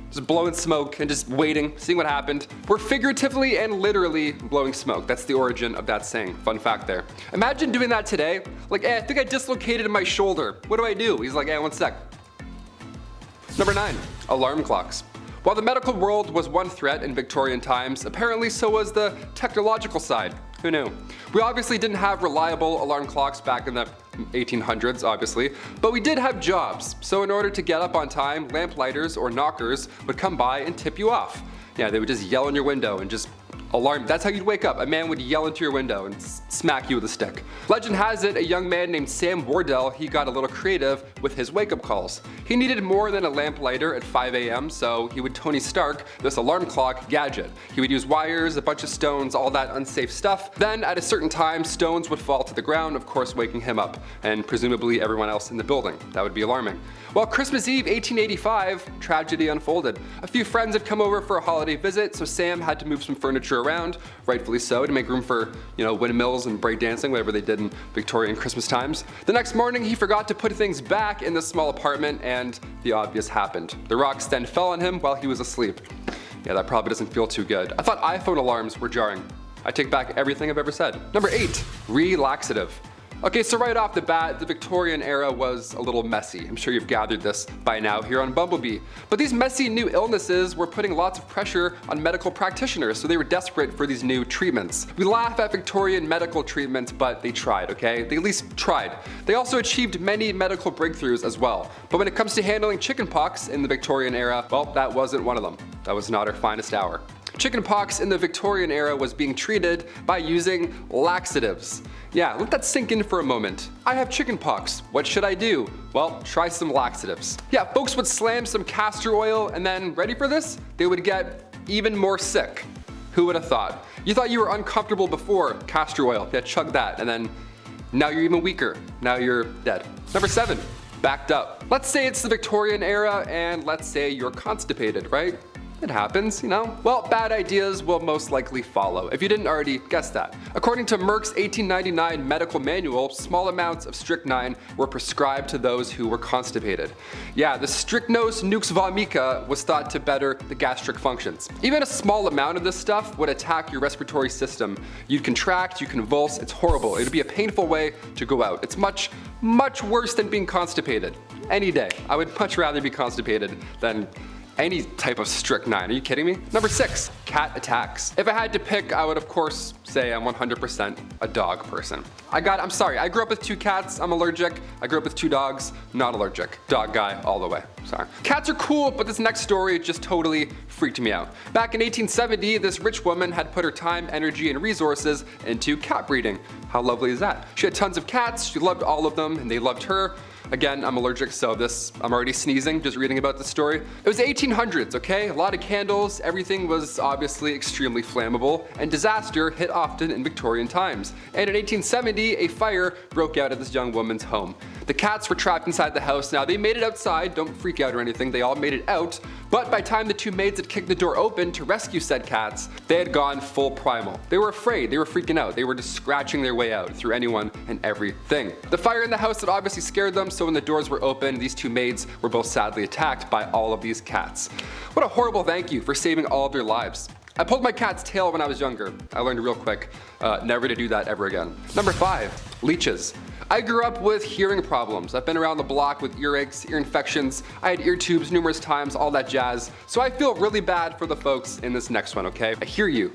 S4: just blowing smoke and just waiting, seeing what happened. We're figuratively and literally blowing smoke. That's the origin of that saying. Fun fact there. Imagine doing that today. Like, I think I dislocated my shoulder. What do I do? He's like, one sec. Number 9, alarm clocks. While the medical world was one threat in Victorian times, apparently so was the technological side. Who knew? We obviously didn't have reliable alarm clocks back in the 1800s, obviously, but we did have jobs. So in order to get up on time, lamplighters or knockers would come by and tip you off. Yeah, they would just yell in your window and just alarm. That's how you'd wake up. A man would yell into your window and smack you with a stick. Legend has it, a young man named Sam Wardell, he got a little creative with his wake-up calls. He needed more than a lamplighter at 5 a.m., so he would Tony Stark this alarm clock gadget. He would use wires, a bunch of stones, all that unsafe stuff. Then at a certain time, stones would fall to the ground, of course waking him up, and presumably everyone else in the building. That would be alarming. Well, Christmas Eve 1885, tragedy unfolded. A few friends had come over for a holiday visit, so Sam had to move some furniture around, rightfully so, to make room for, windmills and breakdancing, whatever they did in Victorian Christmas times. The next morning, he forgot to put things back in the small apartment, and the obvious happened. The rocks then fell on him while he was asleep. Yeah, that probably doesn't feel too good. I thought iPhone alarms were jarring. I take back everything I've ever said. Number 8, relaxative. Okay, so right off the bat, the Victorian era was a little messy. I'm sure you've gathered this by now here on Bumblebee. But these messy new illnesses were putting lots of pressure on medical practitioners, so they were desperate for these new treatments. We laugh at Victorian medical treatments, but they tried, okay? They at least tried. They also achieved many medical breakthroughs as well. But when it comes to handling chickenpox in the Victorian era, well, that wasn't one of them. That was not our finest hour. Chickenpox in the Victorian era was being treated by using laxatives. Yeah, let that sink in for a moment. I have chickenpox. What should I do? Well, try some laxatives. Yeah, folks would slam some castor oil and then, ready for this? They would get even more sick. Who would have thought? You thought you were uncomfortable before castor oil. Yeah, chug that, and then now you're even weaker. Now you're dead. Number 7, backed up. Let's say it's the Victorian era and let's say you're constipated, right? It happens, you know? Well, bad ideas will most likely follow, if you didn't already guess that. According to Merck's 1899 medical manual, small amounts of strychnine were prescribed to those who were constipated. Yeah, the strychnos nux vomica was thought to better the gastric functions. Even a small amount of this stuff would attack your respiratory system. You'd contract, you convulse, it's horrible. It would be a painful way to go out. It's much, much worse than being constipated. Any day. I would much rather be constipated than any type of strychnine. Are you kidding me? Number 6, cat attacks. If I had to pick, I would of course say I'm 100% a dog person. I'm sorry, I grew up with 2 cats, I'm allergic. I grew up with 2 dogs, not allergic. Dog guy all the way, sorry. Cats are cool, but this next story just totally freaked me out. Back in 1870, this rich woman had put her time, energy, and resources into cat breeding. How lovely is that? She had tons of cats, she loved all of them, and they loved her. Again, I'm allergic, so I'm already sneezing just reading about this story. It was the 1800s, okay? A lot of candles, everything was obviously extremely flammable, and disaster hit often in Victorian times. And in 1870, a fire broke out at this young woman's home. The cats were trapped inside the house. Now, they made it outside, don't freak out or anything, they all made it out, but by the time the 2 maids had kicked the door open to rescue said cats, they had gone full primal. They were afraid, they were freaking out, they were just scratching their way out through anyone and everything. The fire in the house had obviously scared them, so when the doors were open, these 2 maids were both sadly attacked by all of these cats. What a horrible thank you for saving all of their lives. I pulled my cat's tail when I was younger. I learned real quick, never to do that ever again. Number 5, leeches. I grew up with hearing problems. I've been around the block with earaches, ear infections, I had ear tubes numerous times, all that jazz. So I feel really bad for the folks in this next one, okay? I hear you.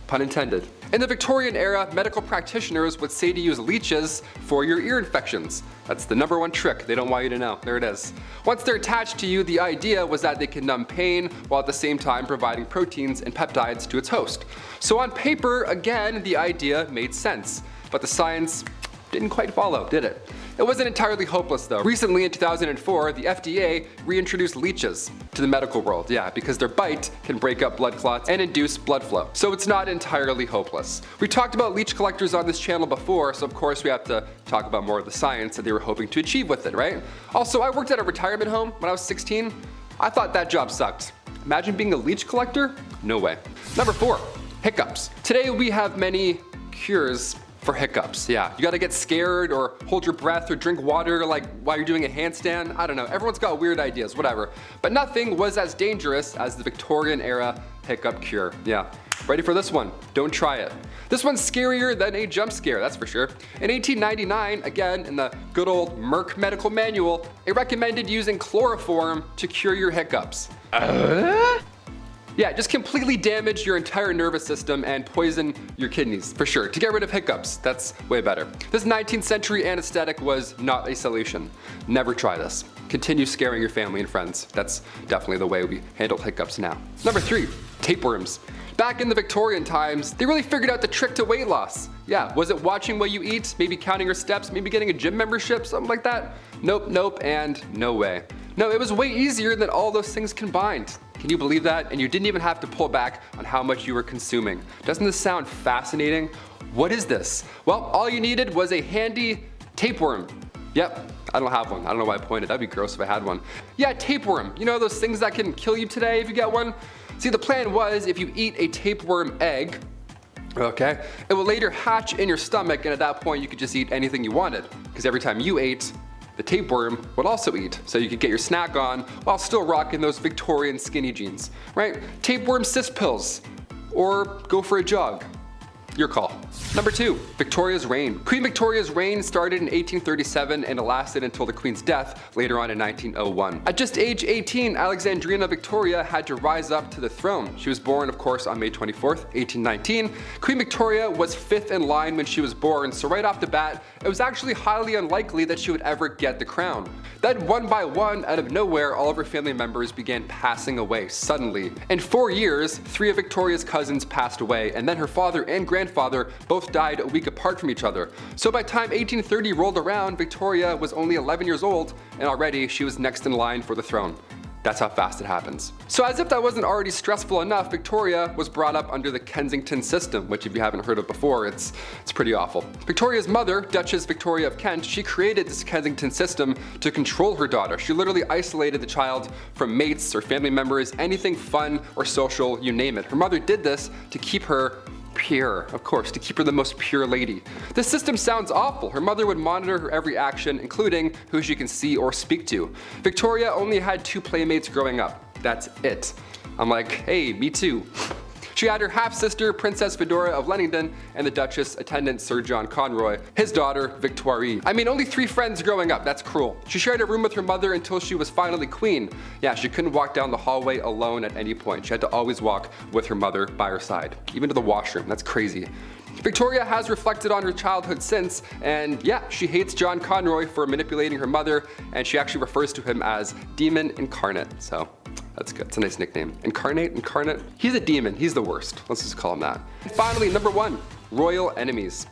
S4: Pun intended. In the Victorian era, medical practitioners would say to use leeches for your ear infections. That's the number 1 trick they don't want you to know. There it is. Once they're attached to you, the idea was that they can numb pain while at the same time providing proteins and peptides to its host. So on paper, again, the idea made sense. But the science didn't quite follow, did it? It wasn't entirely hopeless though. Recently in 2004, the FDA reintroduced leeches to the medical world, yeah, because their bite can break up blood clots and induce blood flow. So it's not entirely hopeless. We talked about leech collectors on this channel before, so of course we have to talk about more of the science that they were hoping to achieve with it, right? Also, I worked at a retirement home when I was 16. I thought that job sucked. Imagine being a leech collector? No way. Number 4, hiccups. Today we have many cures for hiccups. Yeah, you gotta get scared or hold your breath or drink water like while you're doing a handstand. I don't know, everyone's got weird ideas, whatever. But nothing was as dangerous as the Victorian era hiccup cure. Yeah, ready for this one? Don't try it. This one's scarier than a jump scare, that's for sure. In 1899, again in the good old Merck medical manual, it recommended using chloroform to cure your hiccups. Yeah, just completely damage your entire nervous system and poison your kidneys, for sure. To get rid of hiccups, that's way better. This 19th century anesthetic was not a solution. Never try this. Continue scaring your family and friends. That's definitely the way we handle hiccups now. Number 3, tapeworms. Back in the Victorian times, they really figured out the trick to weight loss. Yeah, was it watching what you eat, maybe counting your steps, maybe getting a gym membership, something like that? Nope, nope, and no way. No, it was way easier than all those things combined. Can you believe that? And you didn't even have to pull back on how much you were consuming. Doesn't this sound fascinating? What is this? Well, all you needed was a handy tapeworm. Yep, I don't have one. I don't know why I pointed. That'd be gross if I had one. Yeah, tapeworm. You know those things that can kill you today if you get one? See, the plan was if you eat a tapeworm egg, okay, it will later hatch in your stomach, and at that point you could just eat anything you wanted. Because every time you ate, the tapeworm would also eat, so you could get your snack on while still rocking those Victorian skinny jeans, right? Tapeworm cyst pills, or go for a jog. Your call. Number 2, Victoria's reign. Queen Victoria's reign started in 1837 and it lasted until the Queen's death later on in 1901. At just age 18, Alexandrina Victoria had to rise up to the throne. She was born, of course, on May 24th, 1819. Queen Victoria was 5th in line when she was born, so right off the bat, it was actually highly unlikely that she would ever get the crown. Then one by one, out of nowhere, all of her family members began passing away suddenly. In 4 years, 3 of Victoria's cousins passed away, and then her father and grandfather both died a week apart from each other. So by the time 1830 rolled around, Victoria was only 11 years old, and already she was next in line for the throne. That's how fast it happens. So as if that wasn't already stressful enough, Victoria was brought up under the Kensington system, which if you haven't heard of before, it's pretty awful. Victoria's mother, Duchess Victoria of Kent, she created this Kensington system to control her daughter. She literally isolated the child from mates or family members, anything fun or social, you name it. Her mother did this to keep her pure, of course, to keep her the most pure lady. This system sounds awful. Her mother would monitor her every action, including who she can see or speak to. Victoria only had 2 playmates growing up. That's it. I'm like, hey, me too. She had her half-sister, Princess Fedora of Leamington, and the Duchess attendant Sir John Conroy, his daughter, Victoire. I mean, only 3 friends growing up, that's cruel. She shared a room with her mother until she was finally queen. Yeah, she couldn't walk down the hallway alone at any point. She had to always walk with her mother by her side, even to the washroom. That's crazy. Victoria has reflected on her childhood since, and yeah, she hates John Conroy for manipulating her mother, and she actually refers to him as Demon Incarnate, so that's good. It's a nice nickname. Incarnate? He's a demon. He's the worst. Let's just call him that. And finally, number 1, royal enemies.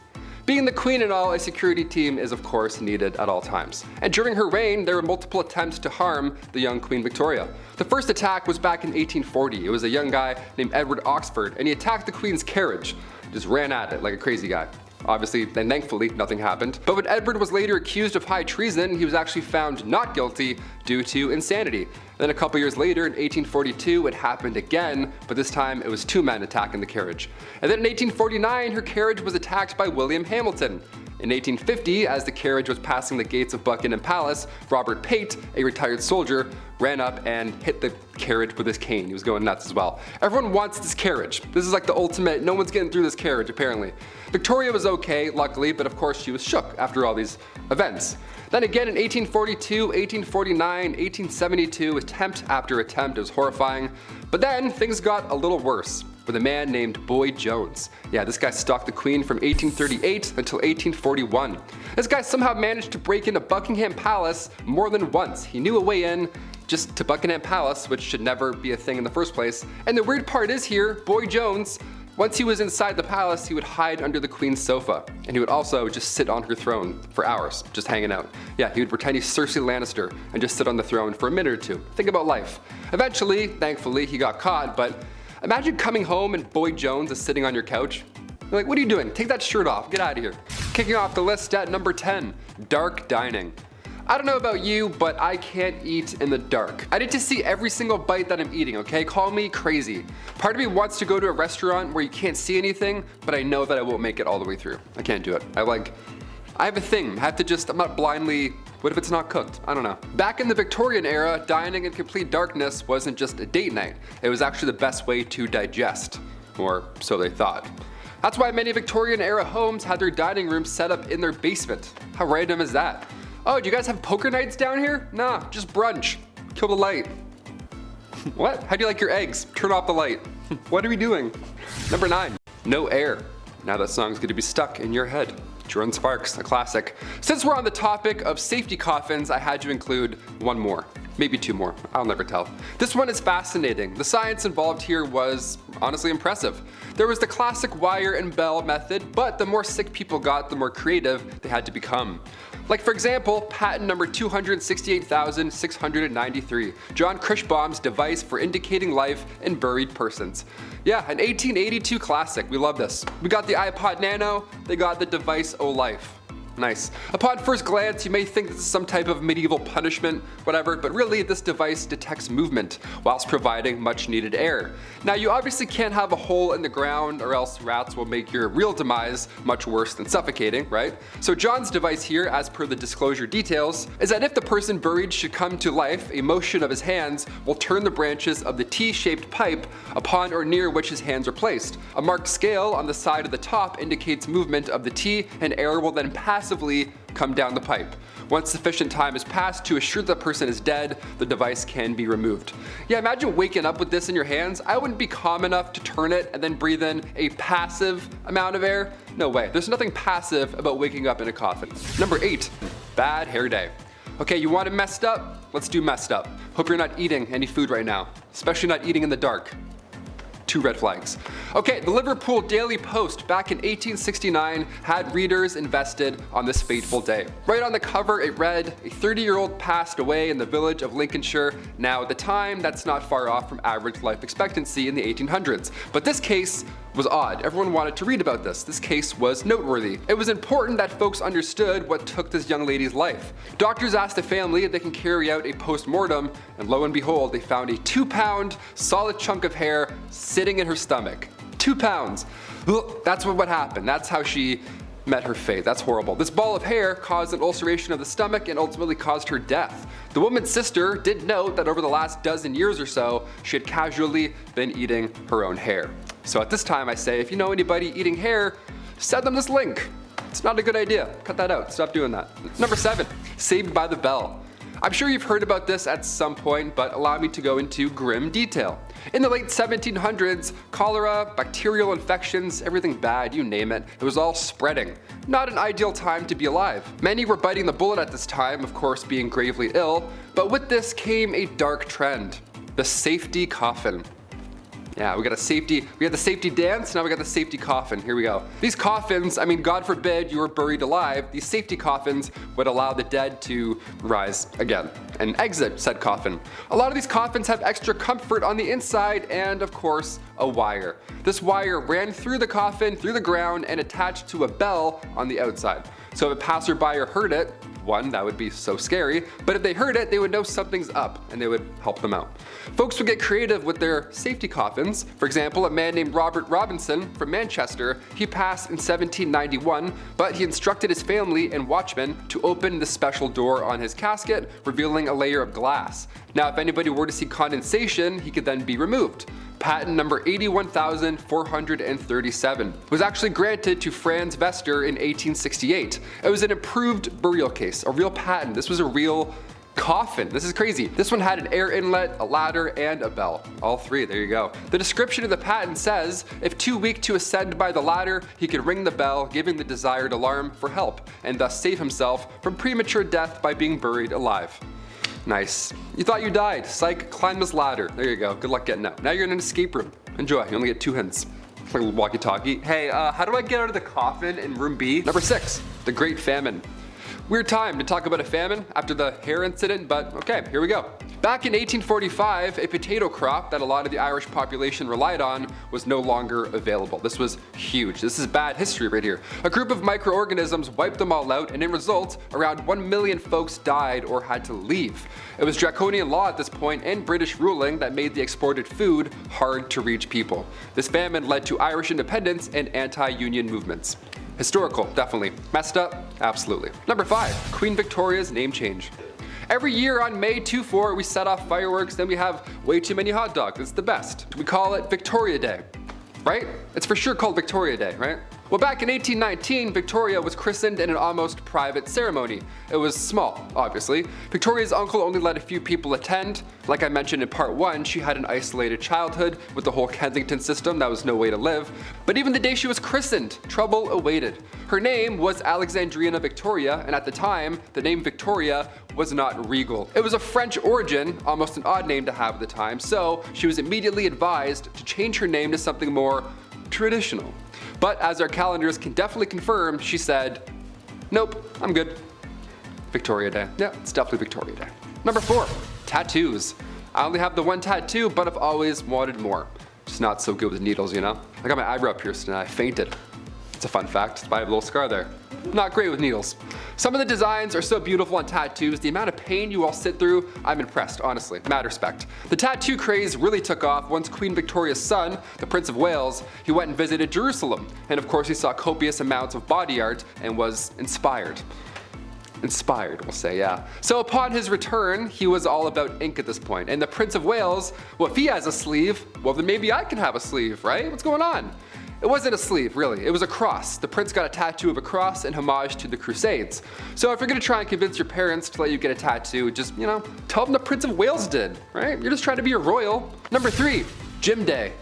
S4: Being the queen and all, a security team is of course needed at all times. And during her reign, there were multiple attempts to harm the young Queen Victoria. The first attack was back in 1840. It was a young guy named Edward Oxford, and he attacked the Queen's carriage. Just ran at it like a crazy guy. Obviously, and thankfully, nothing happened. But when Edward was later accused of high treason, he was actually found not guilty due to insanity. Then a couple years later, in 1842, it happened again, but this time it was 2 men attacking the carriage. And then in 1849, her carriage was attacked by William Hamilton. In 1850, as the carriage was passing the gates of Buckingham Palace, Robert Pate, a retired soldier, ran up and hit the carriage with his cane. He was going nuts as well. Everyone wants this carriage. This is like the ultimate, no one's getting through this carriage apparently. Victoria was okay, luckily, but of course she was shook after all these events. Then again in 1842, 1849, 1872, attempt after attempt, it was horrifying. But then things got a little worse with a man named Boy Jones. Yeah, this guy stalked the Queen from 1838 until 1841. This guy somehow managed to break into Buckingham Palace more than once. He knew a way in just to Buckingham Palace, which should never be a thing in the first place. And the weird part is here, Boy Jones, once he was inside the palace, he would hide under the Queen's sofa. And he would also just sit on her throne for hours, just hanging out. Yeah, he would pretend he's Cersei Lannister and just sit on the throne for a minute or 2. Think about life. Eventually, thankfully, he got caught, but imagine coming home and Boy Jones is sitting on your couch. You're like, what are you doing? Take that shirt off, get out of here. Kicking off the list at number 10, dark dining. I don't know about you, but I can't eat in the dark. I need to see every single bite that I'm eating, okay? Call me crazy. Part of me wants to go to a restaurant where you can't see anything, but I know that I won't make it all the way through. I can't do it. I have a thing. I'm not blindly, what if it's not cooked? I don't know. Back in the Victorian era, dining in complete darkness wasn't just a date night. It was actually the best way to digest, or so they thought. That's why many Victorian era homes had their dining rooms set up in their basement. How random is that? Oh, do you guys have poker nights down here? Nah, just brunch. Kill the light. What? How do you like your eggs? Turn off the light. What are we doing? Number 9, no air. Now that song's gonna be stuck in your head. Jordan Sparks, a classic. Since we're on the topic of safety coffins, I had to include one more. Maybe 2 more, I'll never tell. This one is fascinating. The science involved here was honestly impressive. There was the classic wire and bell method, but the more sick people got, the more creative they had to become. Like for example, patent number 268,693, John Crichbaum's device for indicating life in buried persons. Yeah, an 1882 classic, we love this. We got the iPod Nano, they got the device O Life. Nice. Upon first glance, you may think this is some type of medieval punishment, whatever, but really this device detects movement whilst providing much needed air. Now you obviously can't have a hole in the ground or else rats will make your real demise much worse than suffocating, right? So John's device here, as per the disclosure details, is that if the person buried should come to life, a motion of his hands will turn the branches of the T-shaped pipe upon or near which his hands are placed. A marked scale on the side of the top indicates movement of the T, and air will then passively come down the pipe. Once sufficient time has passed to assure the person is dead, the device can be removed. Yeah, imagine waking up with this in your hands. I wouldn't be calm enough to turn it and then breathe in a passive amount of air. No way. There's nothing passive about waking up in a coffin. Number 8, bad hair day. Okay, you want it messed up? Let's do messed up. Hope you're not eating any food right now, especially not eating in the dark. 2 red flags. Okay, the Liverpool Daily Post back in 1869 had readers invested on this fateful day. Right on the cover it read, a 30-year-old passed away in the village of Lincolnshire. Now at the time, that's not far off from average life expectancy in the 1800s. But this case was odd. Everyone wanted to read about this. This case was noteworthy. It was important that folks understood what took this young lady's life. Doctors asked the family if they can carry out a post-mortem, and lo and behold, they found a 2-pound solid chunk of hair sitting in her stomach. 2 pounds. Ugh, that's what happened. That's how she met her fate. That's horrible. This ball of hair caused an ulceration of the stomach and ultimately caused her death. The woman's sister did note that over the last dozen years or so, she had casually been eating her own hair. So at this time I say, if you know anybody eating hair, send them this link. It's not a good idea. Cut that out. Stop doing that. Number 7, Saved by the Bell. I'm sure you've heard about this at some point, but allow me to go into grim detail. In the late 1700s, cholera, bacterial infections, everything bad, you name it, it was all spreading. Not an ideal time to be alive. Many were biting the bullet at this time, of course being gravely ill, but with this came a dark trend. The safety coffin. Yeah, we had the safety dance, now we got the safety coffin. Here we go. These coffins, I mean, God forbid you were buried alive, these safety coffins would allow the dead to rise again and exit said coffin. A lot of these coffins have extra comfort on the inside and, of course, a wire. This wire ran through the coffin, through the ground, and attached to a bell on the outside. So if a passerby heard it, one, that would be so scary, but if they heard it, they would know something's up and they would help them out. Folks would get creative with their safety coffins. For example, a man named Robert Robinson from Manchester, he passed in 1791, but he instructed his family and watchmen to open the special door on his casket, revealing a layer of glass. Now, if anybody were to see condensation, he could then be removed. Patent number 81,437 was actually granted to Franz Vester in 1868. It was an improved burial case, a real patent. This was a real coffin. This is crazy. This one had an air inlet, a ladder, and a bell. All 3, there you go. The description of the patent says, if too weak to ascend by the ladder, he could ring the bell, giving the desired alarm for help, and thus save himself from premature death by being buried alive. Nice. You thought you died. Psych, climb this ladder. There you go. Good luck getting out. Now you're in an escape room. Enjoy. You only get 2 hints. Like a walkie-talkie. Hey, how do I get out of the coffin in room B? Number 6, the Great Famine. Weird time to talk about a famine after the hair incident, but okay, here we go. Back in 1845, a potato crop that a lot of the Irish population relied on was no longer available. This was huge. This is bad history right here. A group of microorganisms wiped them all out, and in result, around 1 million folks died or had to leave. It was draconian law at this point and British ruling that made the exported food hard to reach people. This famine led to Irish independence and anti-union movements. Historical, definitely. Messed up? Absolutely. Number 5, Queen Victoria's name change. Every year on May 24, we set off fireworks, then we have way too many hot dogs. It's the best. We call it Victoria Day, right? It's for sure called Victoria Day, right? Well, back in 1819, Victoria was christened in an almost private ceremony. It was small, obviously. Victoria's uncle only let a few people attend. Like I mentioned in part 1, she had an isolated childhood with the whole Kensington system. That was no way to live. But even the day she was christened, trouble awaited. Her name was Alexandrina Victoria, and at the time, the name Victoria was not regal. It was of French origin, almost an odd name to have at the time, so she was immediately advised to change her name to something more traditional. But as our calendars can definitely confirm, she said, nope, I'm good. Victoria Day. Yeah, it's definitely Victoria Day. Number 4, tattoos. I only have the 1 tattoo, but I've always wanted more. Just not so good with needles, you know? I got my eyebrow pierced and I fainted. It's a fun fact. I have a little scar there. not great with needles. Some of the designs are so beautiful on tattoos, the amount of pain you all sit through, I'm impressed, honestly, mad respect. The tattoo craze really took off once Queen Victoria's son, the Prince of Wales, he went and visited Jerusalem, and of course he saw copious amounts of body art and was inspired. Inspired, we'll say, yeah. So upon his return, he was all about ink at this point, and the Prince of Wales, well, if he has a sleeve, well then maybe I can have a sleeve, right? What's going on? It wasn't a sleeve, really. It was a cross. The prince got a tattoo of a cross in homage to the Crusades. So if you're gonna try and convince your parents to let you get a tattoo, just, tell them the Prince of Wales did, right? You're just trying to be a royal. Number 3, Gym Day.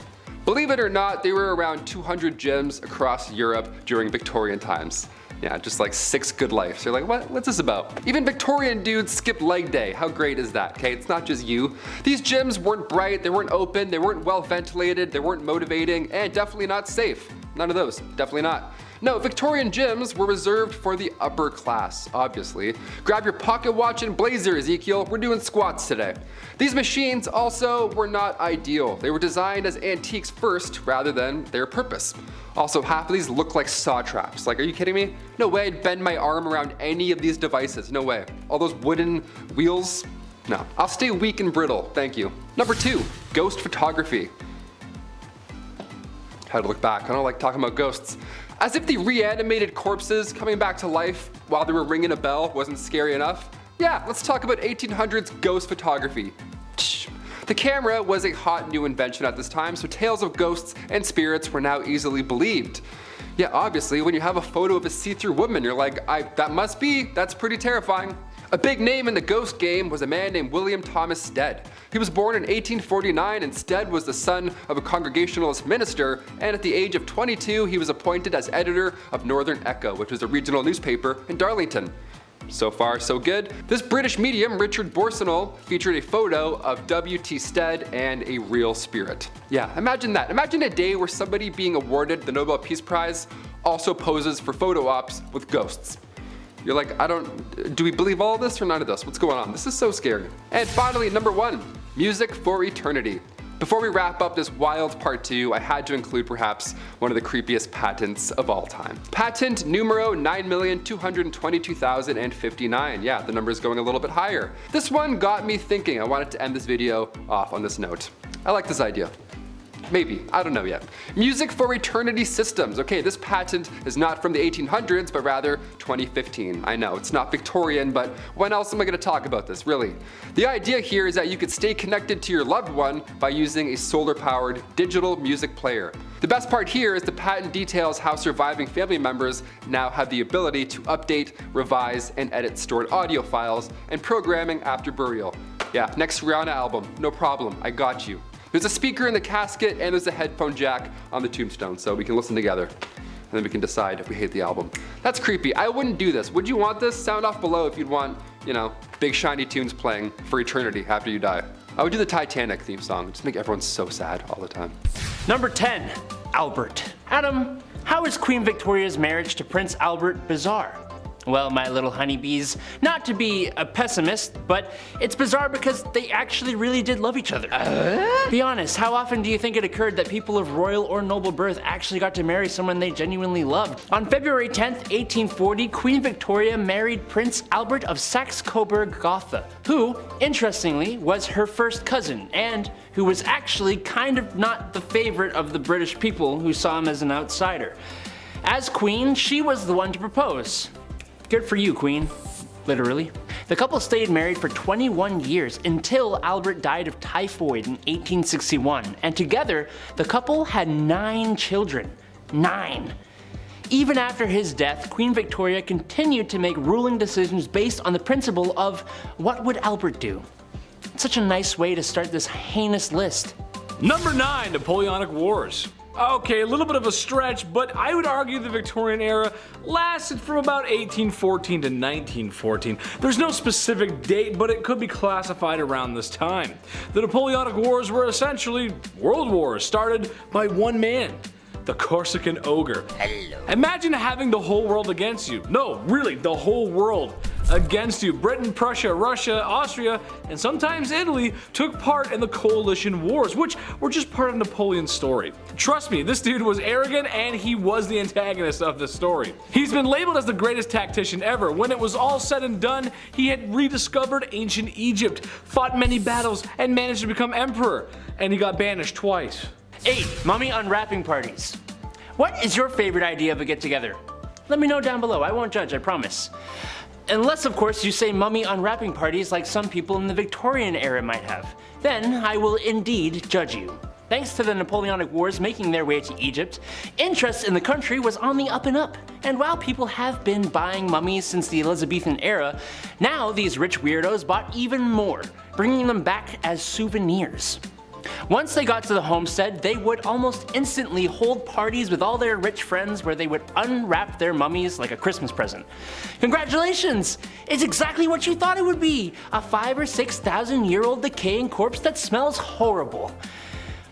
S4: Believe it or not, there were around 200 gyms across Europe during Victorian times. Yeah, just like 6 good lives. You're like, what's this about? Even Victorian dudes skipped leg day. How great is that, okay? It's not just you. These gyms weren't bright, they weren't open, they weren't well ventilated, they weren't motivating, and definitely not safe. None of those, definitely not. No, Victorian gyms were reserved for the upper class, obviously. Grab your pocket watch and blazer, Ezekiel, we're doing squats today. These machines also were not ideal. They were designed as antiques first, rather than their purpose. Also, half of these look like saw traps. Like, are you kidding me? No way I'd bend my arm around any of these devices, no way. All those wooden wheels? No, I'll stay weak and brittle, thank you. Number 2, ghost photography. Had to look back, I don't like talking about ghosts. As if the reanimated corpses coming back to life while they were ringing a bell wasn't scary enough. Yeah, let's talk about 1800s ghost photography. The camera was a hot new invention at this time, so tales of ghosts and spirits were now easily believed. Yeah, obviously, when you have a photo of a see-through woman, you're like, that's pretty terrifying. A big name in the ghost game was a man named William Thomas Stead. He was born in 1849, and Stead was the son of a Congregationalist minister, and at the age of 22 he was appointed as editor of Northern Echo, which was a regional newspaper in Darlington. So far, so good. This British medium, Richard Borsonol, featured a photo of W.T. Stead and a real spirit. Yeah, imagine that. Imagine a day where somebody being awarded the Nobel Peace Prize also poses for photo ops with ghosts. You're like, do we believe all of this or none of this? What's going on? This is so scary. And finally, number 1, music for eternity. Before we wrap up this wild part 2, I had to include perhaps one of the creepiest patents of all time. Patent numero 9,222,059. Yeah, the number is going a little bit higher. This one got me thinking. I wanted to end this video off on this note. I like this idea. Maybe, I don't know yet. Music for eternity systems. Okay, this patent is not from the 1800s, but rather 2015. I know, it's not Victorian, but when else am I gonna talk about this, really? The idea here is that you could stay connected to your loved one by using a solar-powered digital music player. The best part here is the patent details how surviving family members now have the ability to update, revise, and edit stored audio files and programming after burial. Yeah, next Rihanna album, no problem, I got you. There's a speaker in the casket and there's a headphone jack on the tombstone, so we can listen together. And then we can decide if we hate the album. That's creepy. I wouldn't do this. Would you want this? Sound off below if you'd want, big shiny tunes playing for eternity after you die. I would do the Titanic theme song. Just make everyone so sad all the time.
S5: Number 10, Albert. Adam, how is Queen Victoria's marriage to Prince Albert bizarre? Well, my little honeybees, not to be a pessimist, but it's bizarre because they actually really did love each other. Be honest, how often do you think it occurred that people of royal or noble birth actually got to marry someone they genuinely loved? On February 10th, 1840, Queen Victoria married Prince Albert of Saxe-Coburg-Gotha, who, interestingly, was her first cousin, and who was actually kind of not the favorite of the British people who saw him as an outsider. As queen, she was the one to propose. Good for you, Queen. Literally. The couple stayed married for 21 years until Albert died of typhoid in 1861, and together the couple had 9 children. 9. Even after his death, Queen Victoria continued to make ruling decisions based on the principle of what would Albert do? Such a nice way to start this heinous list.
S2: Number 9, Napoleonic Wars. Okay, a little bit of a stretch, but I would argue the Victorian era lasted from about 1814 to 1914. There's no specific date, but it could be classified around this time. The Napoleonic Wars were essentially world wars started by one man, the Corsican ogre.
S3: Hello.
S2: Imagine having the whole world against you. No, really, the whole world. against you. Britain, Prussia, Russia, Austria, and sometimes Italy took part in the coalition wars, which were just part of Napoleon's story. Trust me, this dude was arrogant and he was the antagonist of the story. He's been labeled as the greatest tactician ever. When it was all said and done, he had rediscovered ancient Egypt, fought many battles, and managed to become emperor. And he got banished twice.
S5: 8. Mummy unwrapping parties. What is your favorite idea of a get-together? Let me know down below, I won't judge, I promise. Unless of course you say mummy unwrapping parties like some people in the Victorian era might have. Then I will indeed judge you. Thanks to the Napoleonic Wars making their way to Egypt, interest in the country was on the up and up. And while people have been buying mummies since the Elizabethan era, now these rich weirdos bought even more, bringing them back as souvenirs. Once they got to the homestead, they would almost instantly hold parties with all their rich friends where they would unwrap their mummies like a Christmas present. Congratulations! It's exactly what you thought it would be! A 5,000 or 6,000 year old decaying corpse that smells horrible.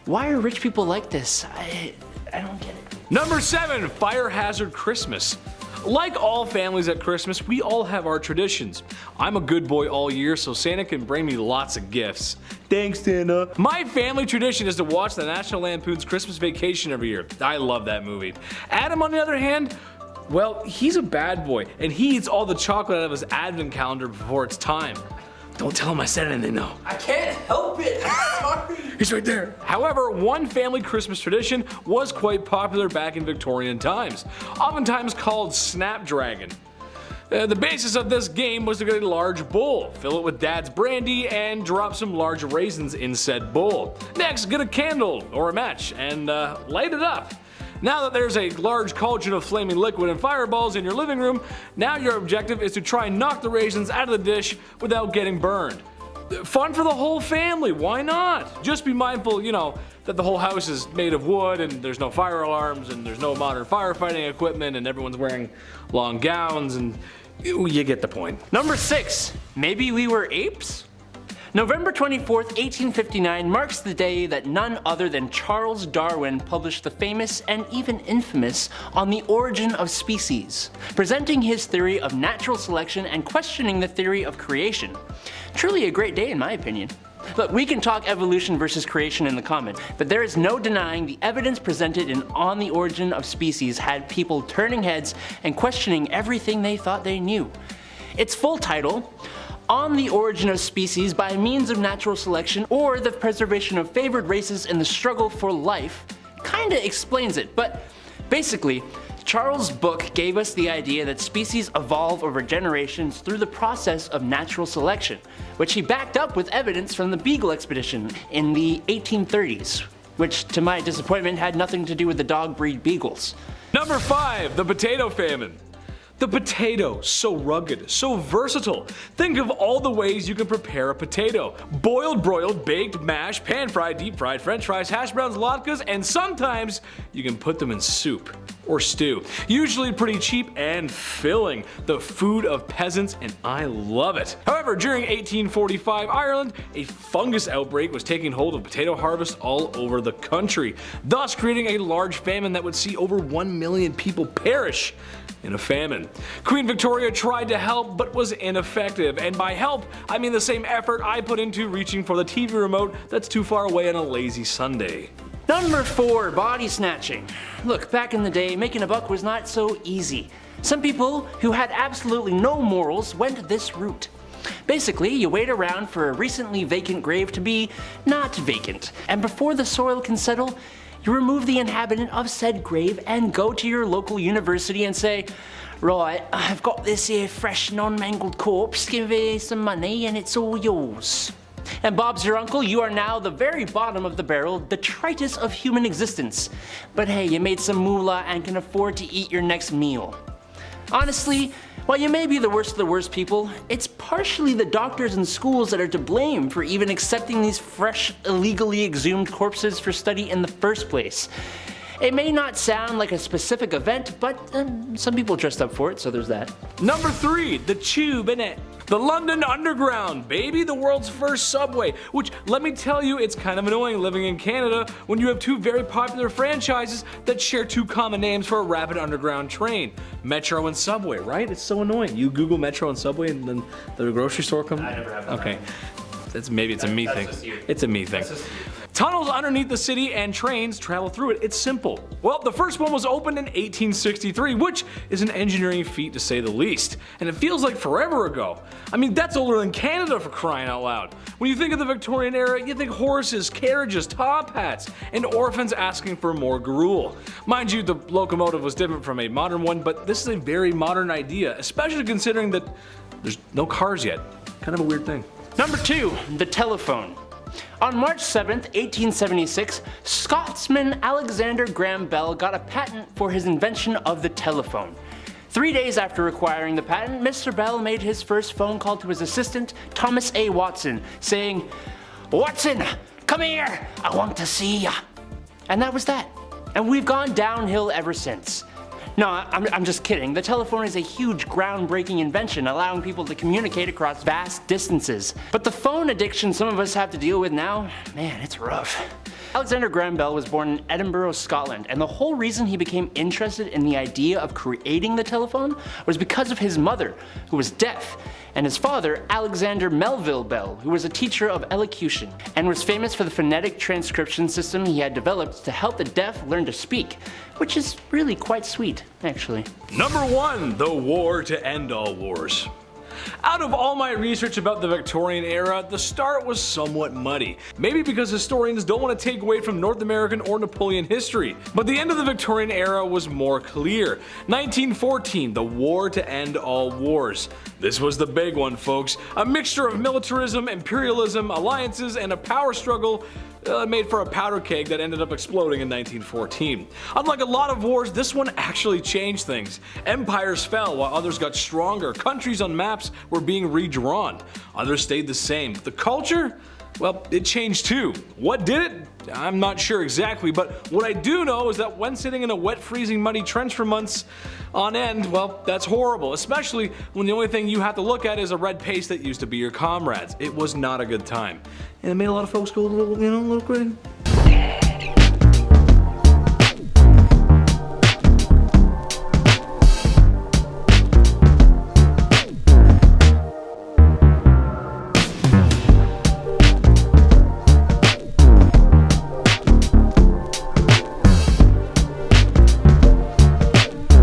S5: Why are rich people like this? I don't get it.
S2: Number 7. Fire hazard Christmas. Like all families at Christmas, we all have our traditions. I'm a good boy all year, so Santa can bring me lots of gifts. Thanks, Santa. My family tradition is to watch the National Lampoon's Christmas Vacation every year. I love that movie. Adam, on the other hand, well, he's a bad boy, and he eats all the chocolate out of his advent calendar before it's time. Don't tell him I said anything though.
S5: I can't help it, I'm sorry.
S2: He's right there. However, one family Christmas tradition was quite popular back in Victorian times, oftentimes called Snapdragon. The basis of this game was to get a large bowl, fill it with dad's brandy, and drop some large raisins in said bowl. Next, get a candle or a match and light it up. Now that there's a large cauldron of flaming liquid and fireballs in your living room, now your objective is to try and knock the raisins out of the dish without getting burned. Fun for the whole family, why not? Just be mindful, you know, that the whole house is made of wood and there's no fire alarms and there's no modern firefighting equipment and everyone's wearing long gowns and you get the point.
S5: Number 6. Maybe we were apes? November 24th, 1859 marks the day that none other than Charles Darwin published the famous and even infamous On the Origin of Species, presenting his theory of natural selection and questioning the theory of creation. Truly a great day in my opinion. Look, we can talk evolution versus creation in the comment, but there is no denying the evidence presented in On the Origin of Species had people turning heads and questioning everything they thought they knew. Its full title, On the Origin of Species by Means of Natural Selection or the Preservation of Favored Races in the Struggle for Life, kinda explains it, but basically, Charles' book gave us the idea that species evolve over generations through the process of natural selection, which he backed up with evidence from the Beagle expedition in the 1830s, which to my disappointment had nothing to do with the dog breed beagles.
S2: Number 5. The potato famine. The potato, so rugged, so versatile. Think of all the ways you can prepare a potato. Boiled, broiled, baked, mashed, pan-fried, deep-fried, french fries, hash browns, latkes, and sometimes you can put them in soup or stew. Usually pretty cheap and filling. The food of peasants, and I love it. However, during 1845 Ireland, a fungus outbreak was taking hold of potato harvest all over the country, thus creating a large famine that would see over 1 million people perish in a famine. Queen Victoria tried to help but was ineffective, and by help I mean the same effort I put into reaching for the TV remote that's too far away on a lazy Sunday.
S5: Number 4. Body snatching. Look, back in the day, making a buck was not so easy. Some people who had absolutely no morals went this route. Basically, you wait around for a recently vacant grave to be not vacant, and before the soil can settle, you remove the inhabitant of said grave and go to your local university and say, right, I've got this here fresh non-mangled corpse, give me some money and it's all yours. And Bob's your uncle, you are now the very bottom of the barrel, detritus of human existence. But hey, you made some moolah and can afford to eat your next meal. Honestly, while you may be the worst of the worst people, it's partially the doctors and schools that are to blame for even accepting these fresh, illegally exhumed corpses for study in the first place. It may not sound like a specific event, but some people dressed up for it, so there's that.
S2: Number 3. The tube in it. The London Underground, baby, the world's first subway, which let me tell you, it's kind of annoying living in Canada when you have two very popular franchises that share two common names for a rapid underground train, Metro and Subway, right? It's so annoying. You Google Metro and Subway and then the grocery store comes.
S5: I never have that.
S2: Okay. Maybe it's a me thing. It's a me thing.
S5: That's just you.
S2: Tunnels underneath the city and trains travel through it. It's simple. Well, the first one was opened in 1863, which is an engineering feat to say the least. And it feels like forever ago. I mean, that's older than Canada for crying out loud. When you think of the Victorian era, you think horses, carriages, top hats, and orphans asking for more gruel. Mind you, the locomotive was different from a modern one, but this is a very modern idea, especially considering that there's no cars yet. Kind of a weird thing.
S5: Number 2, the telephone. On March 7th, 1876, Scotsman Alexander Graham Bell got a patent for his invention of the telephone. 3 days after acquiring the patent, Mr. Bell made his first phone call to his assistant, Thomas A. Watson, saying, "Watson, come here, I want to see ya." And that was that. And we've gone downhill ever since. No, I'm just kidding. The telephone is a huge groundbreaking invention allowing people to communicate across vast distances. But the phone addiction some of us have to deal with now, man, it's rough. Alexander Graham Bell was born in Edinburgh, Scotland, and the whole reason he became interested in the idea of creating the telephone was because of his mother, who was deaf, and his father, Alexander Melville Bell, who was a teacher of elocution, and was famous for the phonetic transcription system he had developed to help the deaf learn to speak, which is really quite sweet, actually.
S2: Number 1, the war to end all wars. Out of all my research about the Victorian era, the start was somewhat muddy. Maybe because historians don't want to take away from North American or Napoleon history. But the end of the Victorian era was more clear. 1914, the war to end all wars. This was the big one, folks. A mixture of militarism, imperialism, alliances, and a power struggle made for a powder keg that ended up exploding in 1914. Unlike a lot of wars, this one actually changed things. Empires fell while others got stronger. Countries on maps were being redrawn. Others stayed the same. The culture? Well, it changed too. What did it? I'm not sure exactly, but what I do know is that when sitting in a wet, freezing, muddy trench for months on end, well, that's horrible, especially when the only thing you have to look at is a red paste that used to be your comrades. It was not a good time. And it made a lot of folks go a little crazy.